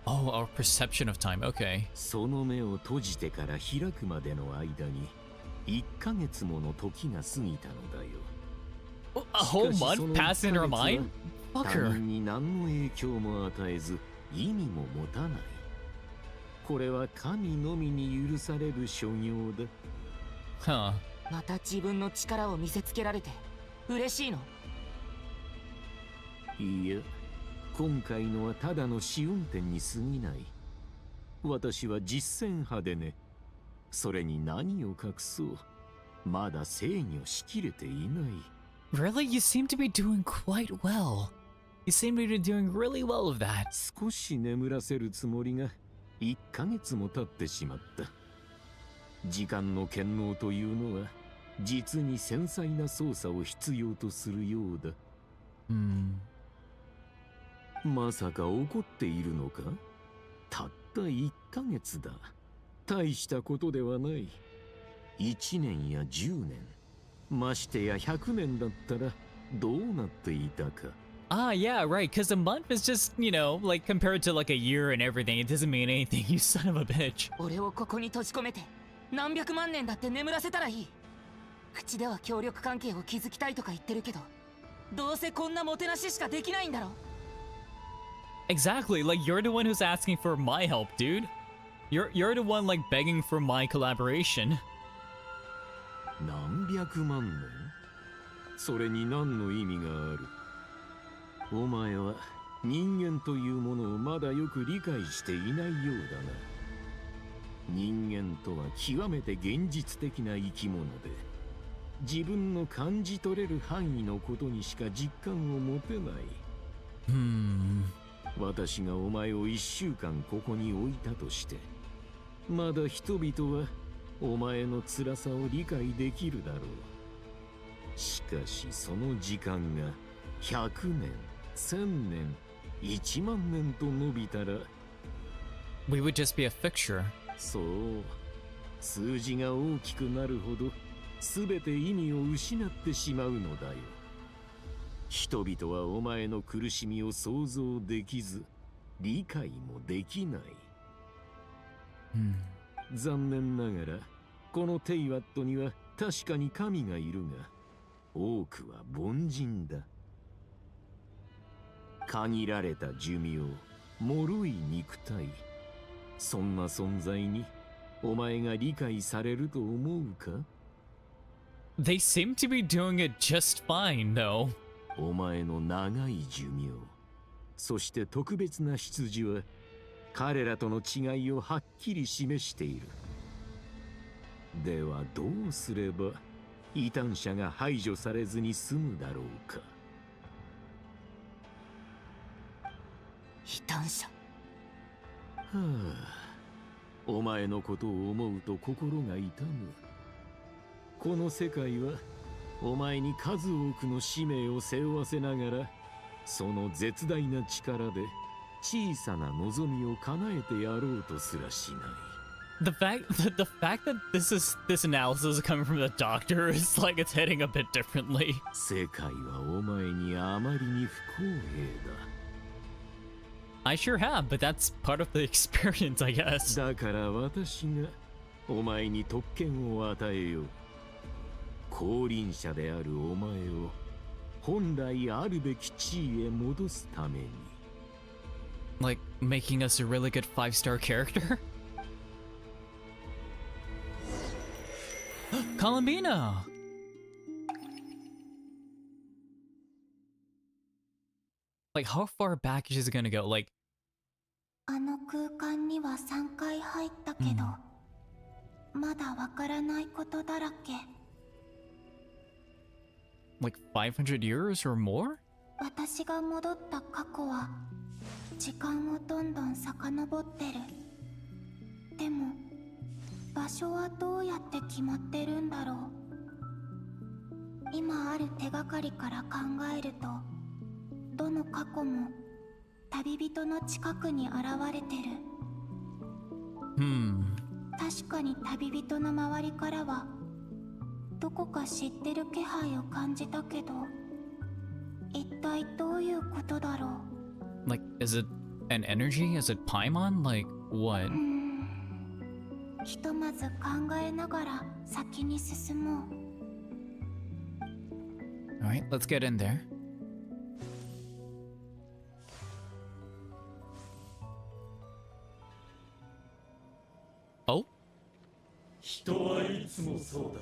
Oh, our perception of time. Okay. その目を閉じてから開くまでの間に1ヶ月もの時が過ぎたのだよ。A whole month passed in her mind? Fuck 他 her. 人に何の影響も与えず意味も持たない。これは神のみに許される所業だ。Huh. また自分の力を見せつけられて嬉しいの。いや、今回のはただの試運転に過ぎない。私は実践派でね。それに何を隠そう。まだ制御しきれていない。Really? You seem to be doing quite well. You seem to be doing really well with that. 少し眠らせるつもりが1ヶ月も経ってしまった。時間の権能というのは実に繊細な操作を必要とするようだ。まさか怒っているのか？たった1ヶ月だ。大したことではない。1年や10年、ましてや100年だったらどうなっていたか。Ah, yeah, right, because a month is just, you know, like compared to like a year and everything, it doesn't mean anything, you son of a bitch. 俺をここに閉じ込めて何百万年だって眠らせたらいい。口では協力関係を築きたいとか言ってるけど、どうせこんなもてなししかできないんだろ。Exactly, like you're the one who's asking for my help, dude. You're the one like begging for my collaboration. 何百万年？それに何の意味がある？お前は人間というものをまだよく理解していないようだな。人間とは極めて現実的な生き物で、自分の感じ取れる範囲のことにしか実感を持てない。私がお前を1週間ここに置いたとして、まだ人々はお前の辛さを理解できるだろう。しかしその時間が100年、1000年、1万年と伸びたら、 We would just be a fixture. そう、数字が大きくなるほど全て意味を失ってしまうのだよ。人々はお前の苦しみを想像できず、理解もできない。残念ながらこのテイワットには確かに神がいるが、多くは凡人だ。限られた寿命、脆い肉体、そんな存在にお前が理解されると思うか？ They seem to be doing it just fine, though. お前の長い寿命、そして特別な出自は彼らとの違いをはっきり示している。ではどうすれば異端者が排除されずに済むだろうか。異端者。はあ、お前のことを思うと心が痛む。この世界はお前に数多くの使命を背負わせながら、その絶大な力で小さな望みを叶えてやろうとすらしない。The fact that this analysis is coming from the doctor is like it's hitting a bit differently. 世界はお前にあまりに不公平だ。I sure have, but that's part of the experience, I guess. だから私がお前に特権を与えよう。降臨者であるお前を本来あるべき地位へ戻すために。Like making us a really good 5-star character? Columbina! Like, how far back is it gonna go? Like, あの空間には3回入ったけど、まだわからないことだらけ。like 500 years or more? 私が戻った過去は時間をどんどん遡ってる。でも場所はどうやって決まってるんだろう。今ある手がかりから考えると、どの過去も旅人の近くに現れてる。確かに旅人の周りからはどこか知ってる気配を感じたけど、一体どういうことだろう。 Like, is it an energy? Is it Paimon? Like, what? ひとまず考えながら先に進もう。 Alright, let's get in there. Oh? 人はいつもそうだ。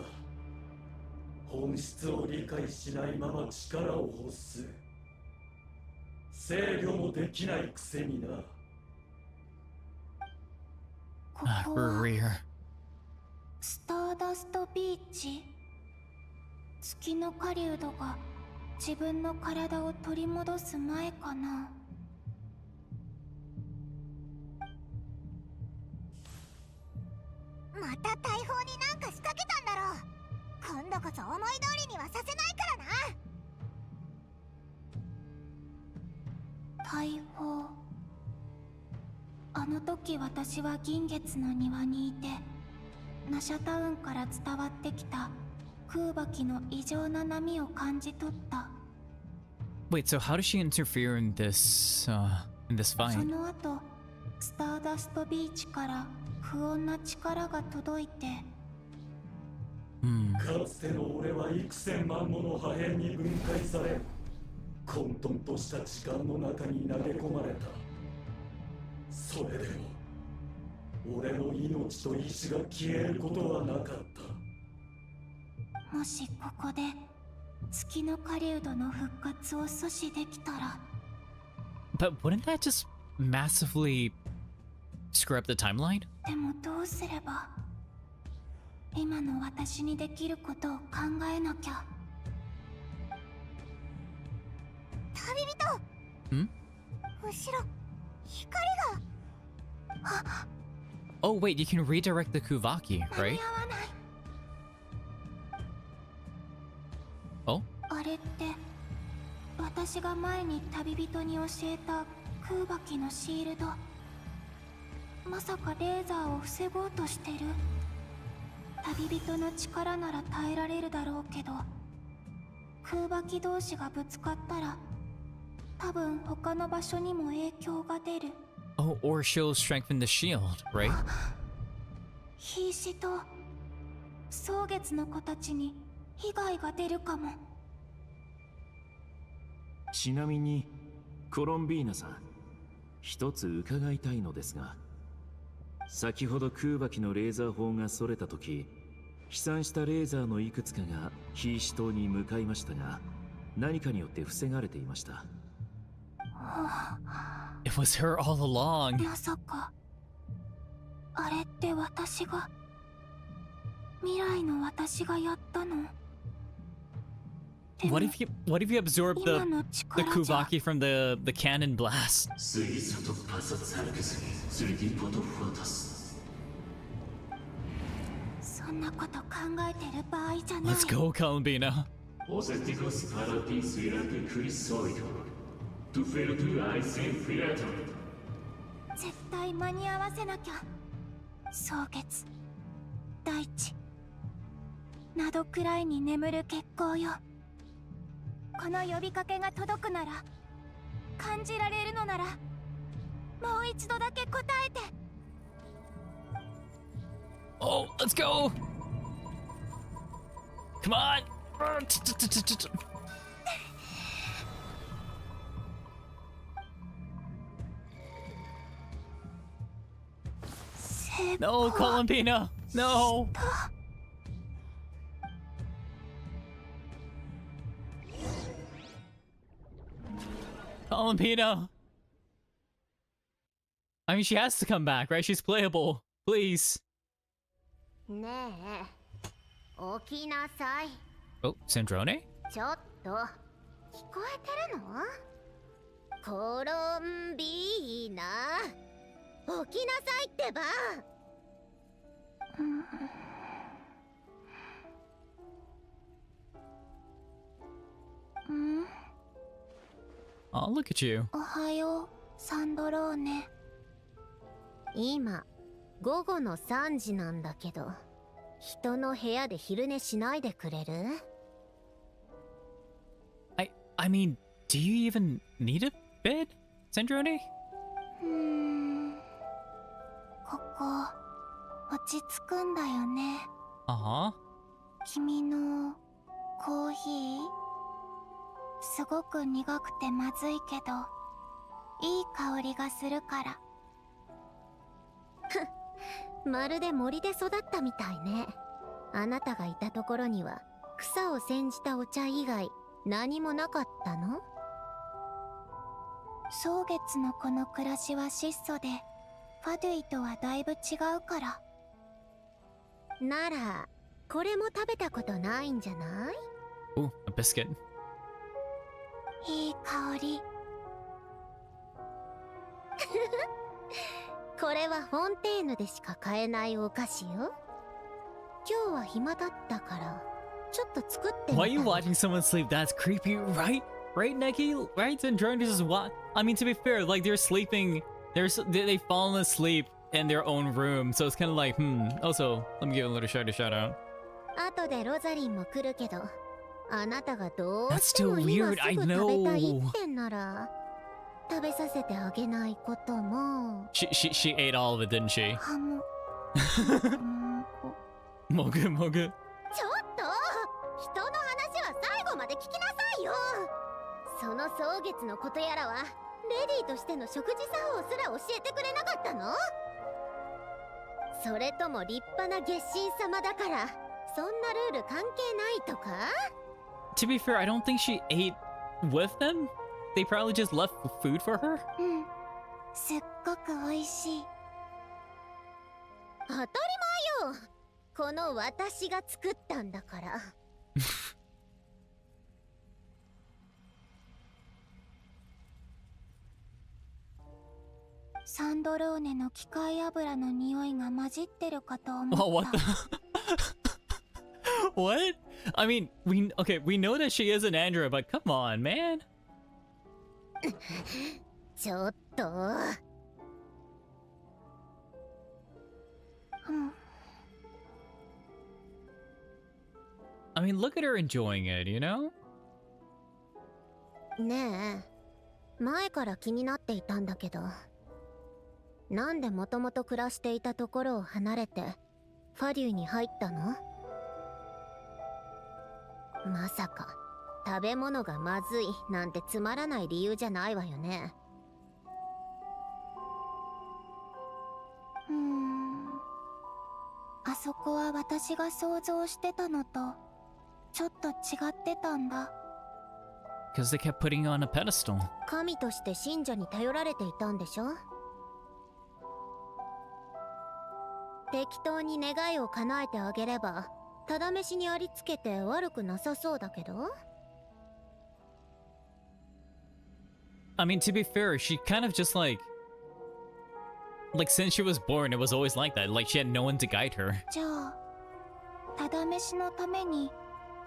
本質を理解しないまま力を欲す。制御もできないくせにな。ここは Khaenri'ah. スターダストビーチ。月の狩人が自分の体を取り戻す前かな。また大砲になんか仕掛けたんだろう。今度こそ思い通りにはさせないからな。大砲。あの時私は銀月の庭にいて、ナシャタウンから伝わってきた空爆の異常な波を感じ取った。 Wait, so how does she interfere in this fight? その後、スターダストビーチから不穏な力が届いて、かつての俺は幾千万もの破片に分解され、混沌とした時間の中に投げ込まれた。それでも俺の命と意志が消えることはなかった。もしここで月の狩人の復活を阻止できたら。 But wouldn't that just massively screw up the timeline? でもどうすれば。今の私にできることを考えなきゃ。旅人。後ろ光が。Oh wait, you can redirect the Kuvaki, 間 right? に合わない。 Oh? あれって私が前に旅人に教えた空爆のシールド。まさかレーザーを防ごうとしてる。旅人の力なら耐えられるだろうけど、空爆同士がぶつかったら多分他の場所にも影響が出る。 Oh, or she'll strengthen the shield, right? 瀕死と蒼月の子たちに被害が出るかも。ちなみにコロンビーナさん、一つ伺いたいのですが、先ほど空爆のレーザー砲がそれた時、飛散したレーザーのいくつかが瀕死島に向かいましたが、何かによって防がれていました。It was her all along. まさかあれって私が、未来の私がやったの。 What if you absorb the Kuvaki from the cannon blast? そんなこと考えてる場合じゃない。 Let's go, Columbina. Oseticus paratis virate crisoido. Tu fertu aisen fiatum. 絶対間に合わせなきゃ。蒼月、大地、ナドくらいに眠る月光よ。この呼びかけが届くなら、感じられるのなら、もう一度だけ答えて。Oh, let's go! Come on! No, Columbina! No! Columbina! I mean, she has to come back, right? She's playable. Please. ねえ、起きなさい。 Oh, Sandrone? ちょっと、聞こえてるの？コロンビーナ、起きなさいってば。Oh, look at you. おはよう、サンドローネ。今、午後の3時なんだけど、人の部屋で昼寝しないでくれる？ I mean, do you even need a bed, Sandrone? ここ、落ち着くんだよね。Uh-huh. 君のコーヒー、すごく苦くてまずいけど、いい香りがするから。まるで森で育ったみたいね。あなたがいたところには草を煎じたお茶以外何もなかったの？蒼月のこの暮らしは質素で、ファドゥイとはだいぶ違うから。ならこれも食べたことないんじゃない？ Ooh, a biscuit. いい香り。これはフォンテーヌでしか買えないお菓子よ。今日は暇だったからちょっと作ってみた。 Why are you watching someone sleep? That's creepy, right? Right, Neki? Right? Sandrone just what? I mean, to be fair, like they're sleeping, they've fallen asleep in their own room, so it's kind of like, Also, let me give a little shout out. 後でロザリンも来るけど、あなたがどう That's しても still 今 weird, す I ぐ食べたい know. ってんなら、食べさせてあげないことも。She ate all of it, didn't she? ハム。Mogu. ちょっと、人の話は最後まで聞きなさいよ。その蒼月のことやらはレディーとしての食事作法すら教えてくれなかったの？それとも立派な月神様だからそんなルール関係ないとか？ To be fair, I don't think she ate with them. They probably just left food for her. すっごく美味しい。当たり前よ。この私が作ったんだから。サンドローネの機械油の匂いが混じってるかと思った。Oh, what the? What? I mean, we know that she is an android, but come on, man. ちょっと。I mean, look at her enjoying it, you know? ねえ、前から気になっていたんだけど、なんでもともと暮らしていたところを離れてファデューに入ったの？まさか食べ物がまずいなんてつまらない理由じゃないわよね。あそこは私が想像してたのとちょっと違ってたんだ。 Because they kept putting you on a pedestal. 神として信者に頼られていたんでしょ？適当に願いを叶えてあげればただ飯にありつけて悪くなさそうだけど。 I mean, to be fair, she kind of just like since she was born, it was always like that. Like she had no one to guide her. じゃあただ飯のために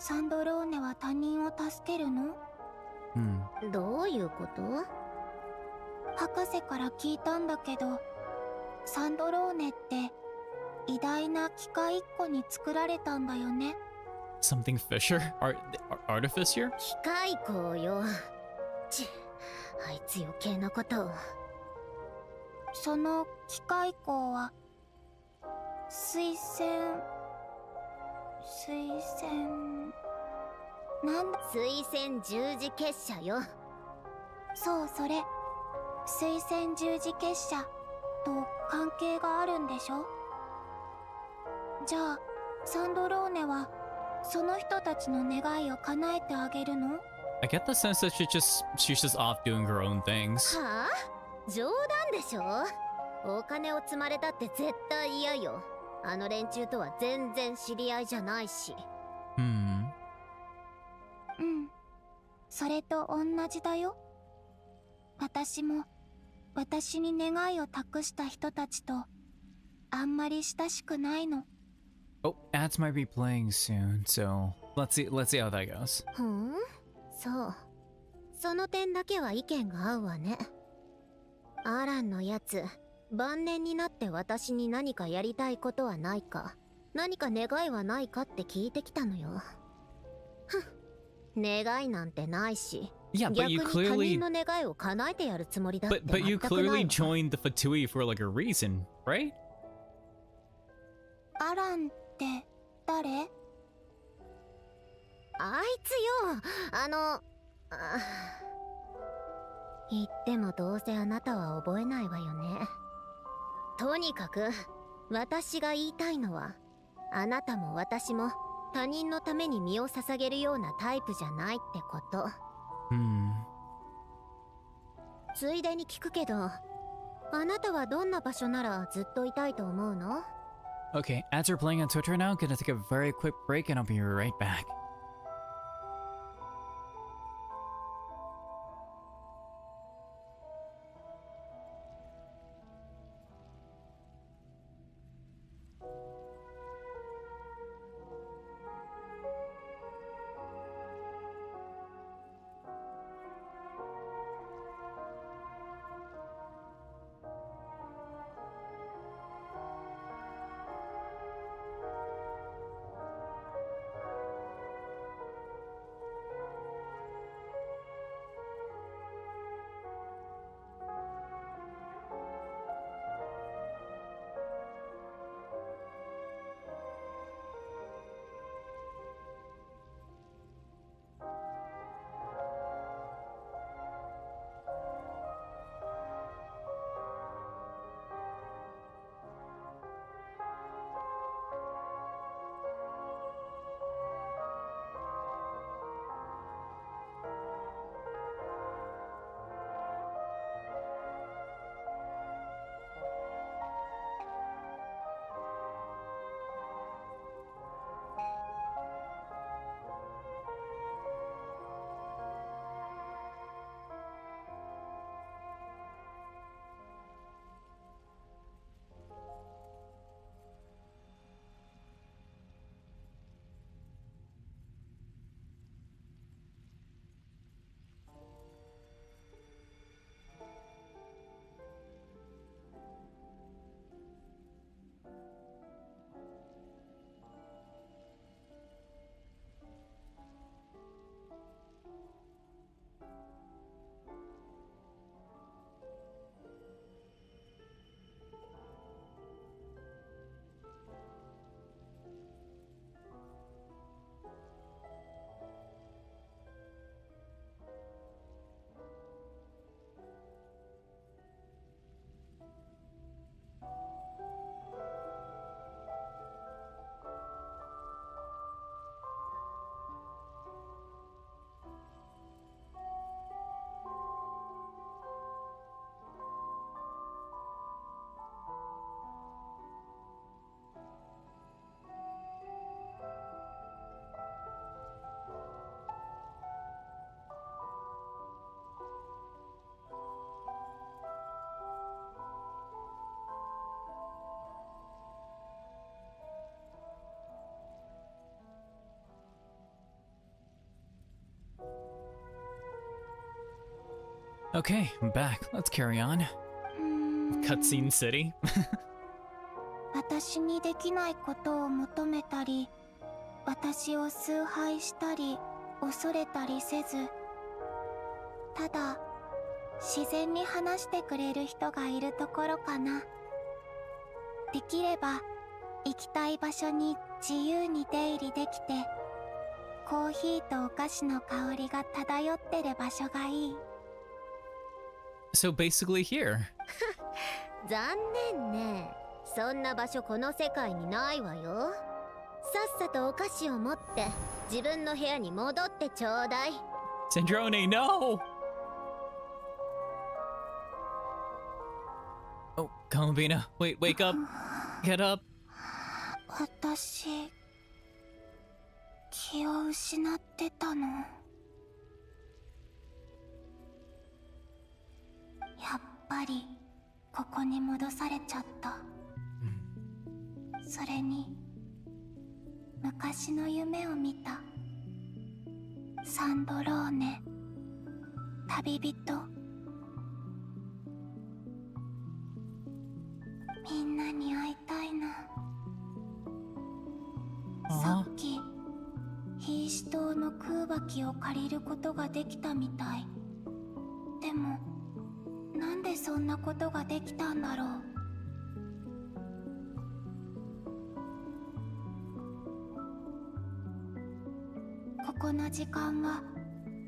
サンドローネは他人を助けるの？どういうこと？博士から聞いたんだけど、サンドローネって偉大な機械一個に作られたんだよね。Something Fisher? Artificer? 機械工よ。あいつ余計なことを。その機械工は推薦なんだ？推薦十字結社よ。そう、それ推薦十字結社と関係があるんでしょ？じゃあサンドローネはその人たちの願いを叶えてあげるの？ I get the sense that she's just off doing her own things. はあ？冗談でしょ？お金を積まれたって絶対嫌よ。あの連中とは全然知り合いじゃないし。それと同じだよ。私も私に願いを託した人たちとあんまり親しくないの。Oh, ads might be playing soon, so let's see how that goes. そう。その点だけは意見が合うわね。アランのやつ、晩年になって私に何かやりたいことはないか、何か願いはないかって聞いてきたのよ。願いなんてないし。Yeah, but you clearly. But you clearly joined the Fatui for like a reason, right? アランって誰？あいつよ、言ってもどうせあなたは覚えないわよね。とにかく私が言いたいのは、あなたも私も他人のために身を捧げるようなタイプじゃないってこと。ついでに聞くけど、あなたはどんな場所ならずっといたいと思うの？ Okay, ads are playing on Twitch right now. Gonna take a very quick break and I'll be right back. Okay, I'm back. Let's carry on. Cutscene City. 私にできないことを求めたり、私を崇拝したり、恐れたりせず、ただ自然に話してくれる人がいるところかな。できれば行きたい場所に自由に出入りできて、コーヒーとお菓子の香りが漂ってる場所がいい。So basically here. 残念ね。そんな場所この世界にないわよ。さっさとお菓子を持って自分の部屋に戻ってちょうだい。Sandrone, no! Oh, Columbina, wake up. Get up. 私、気を失ってたの。やっぱりここに戻されちゃった。それに昔の夢を見た。サンドローネ、旅人。みんなに会いたいな。さっきヒーシ島の空爆を借りることができたみたい。でもなんでそんなことができたんだろう。ここの時間は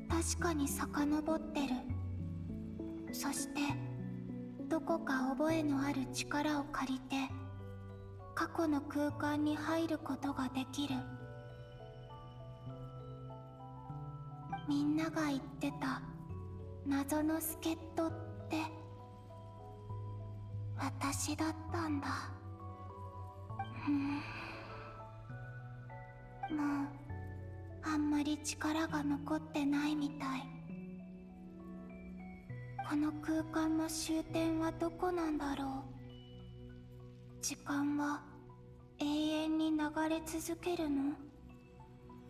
確かに遡ってる。そしてどこか覚えのある力を借りて過去の空間に入ることができる。みんなが言ってた謎の助っ人って私だったんだ。もうあんまり力が残ってないみたい。この空間の終点はどこなんだろう。時間は永遠に流れ続けるの？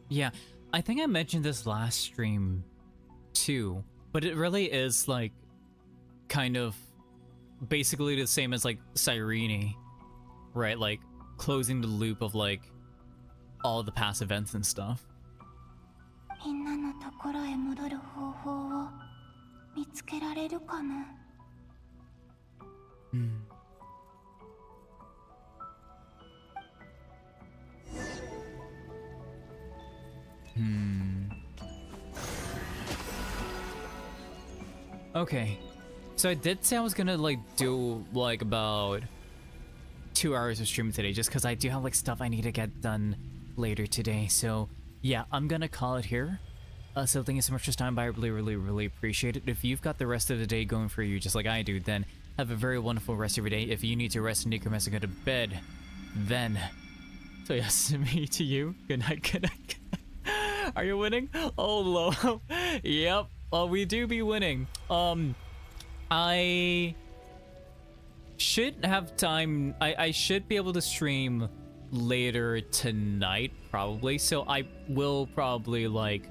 Yeah, I think I mentioned this last stream too, but it really is like kind of basically the same as like Cyrene, right? Like closing the loop of like all the past events and stuff. みんなのところへ戻る方法を見つけられるかな。Okay, so I did say I was gonna like do like about 2 hours of stream today just because I do have like stuff I need to get done later today. So yeah, I'm gonna call it here. So thank you so much for stopping by. I really appreciate it. If you've got the rest of the day going for you just like I do, then have a very wonderful rest of your day. If you need to rest and decompress and go to bed, then so yes, me to you. Good night, good night. Are you winning? Oh, low. Yep. Well, we do be winning. I should have time. I should be able to stream later tonight, probably. So I will probably like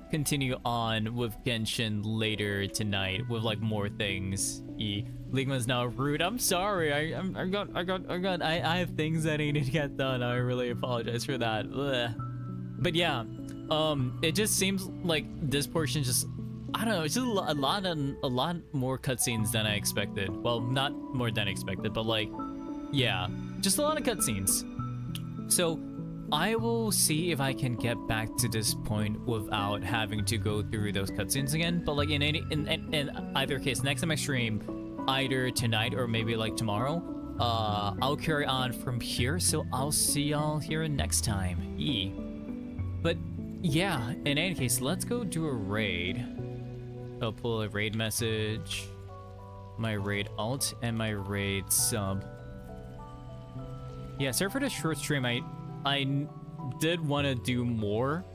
continue on with Genshin later tonight with like more things. Ligma's now rude. I'm sorry. I have things that I need to get done. I really apologize for that. Ugh. But yeah, it just seems like this portion just, I don't know, it's just a lot more cutscenes than I expected. Well, not more than expected, but like, yeah, just a lot of cutscenes. So I will see if I can get back to this point without having to go through those cutscenes again. But like in either case, next time I stream, either tonight or maybe like tomorrow, I'll carry on from here. So I'll see y'all here next time. But yeah, in any case, let's go do a raid. I'll pull a raid message, my raid alt, and my raid sub. Yeah, sorry for the short stream. I did want to do more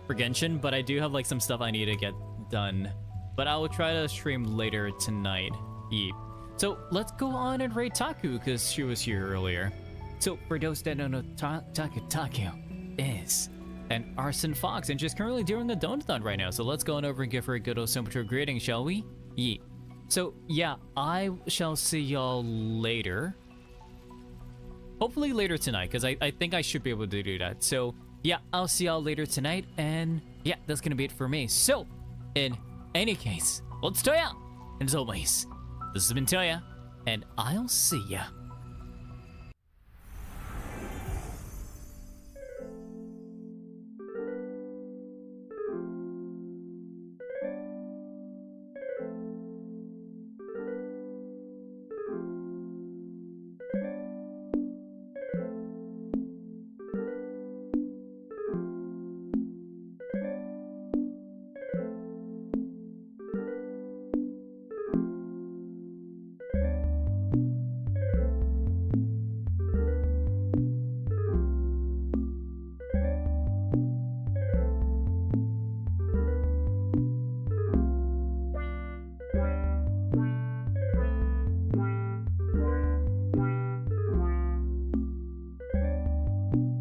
for Genshin, but I do have like some stuff I need to get done. But I will try to stream later tonight. So let's go on and raid Taku because she was here earlier. So for those that don't know, Taku is an arson fox and she's currently doing a donathon right now. So let's go on over and give her a good old Sumpter greeting, shall we? Yeet. So yeah, I shall see y'all later. Hopefully later tonight, because I think I should be able to do that. So yeah, I'll see y'all later tonight, and yeah, that's gonna be it for me. So, in any case, let's Toya! And as always, this has been Toya, and I'll see ya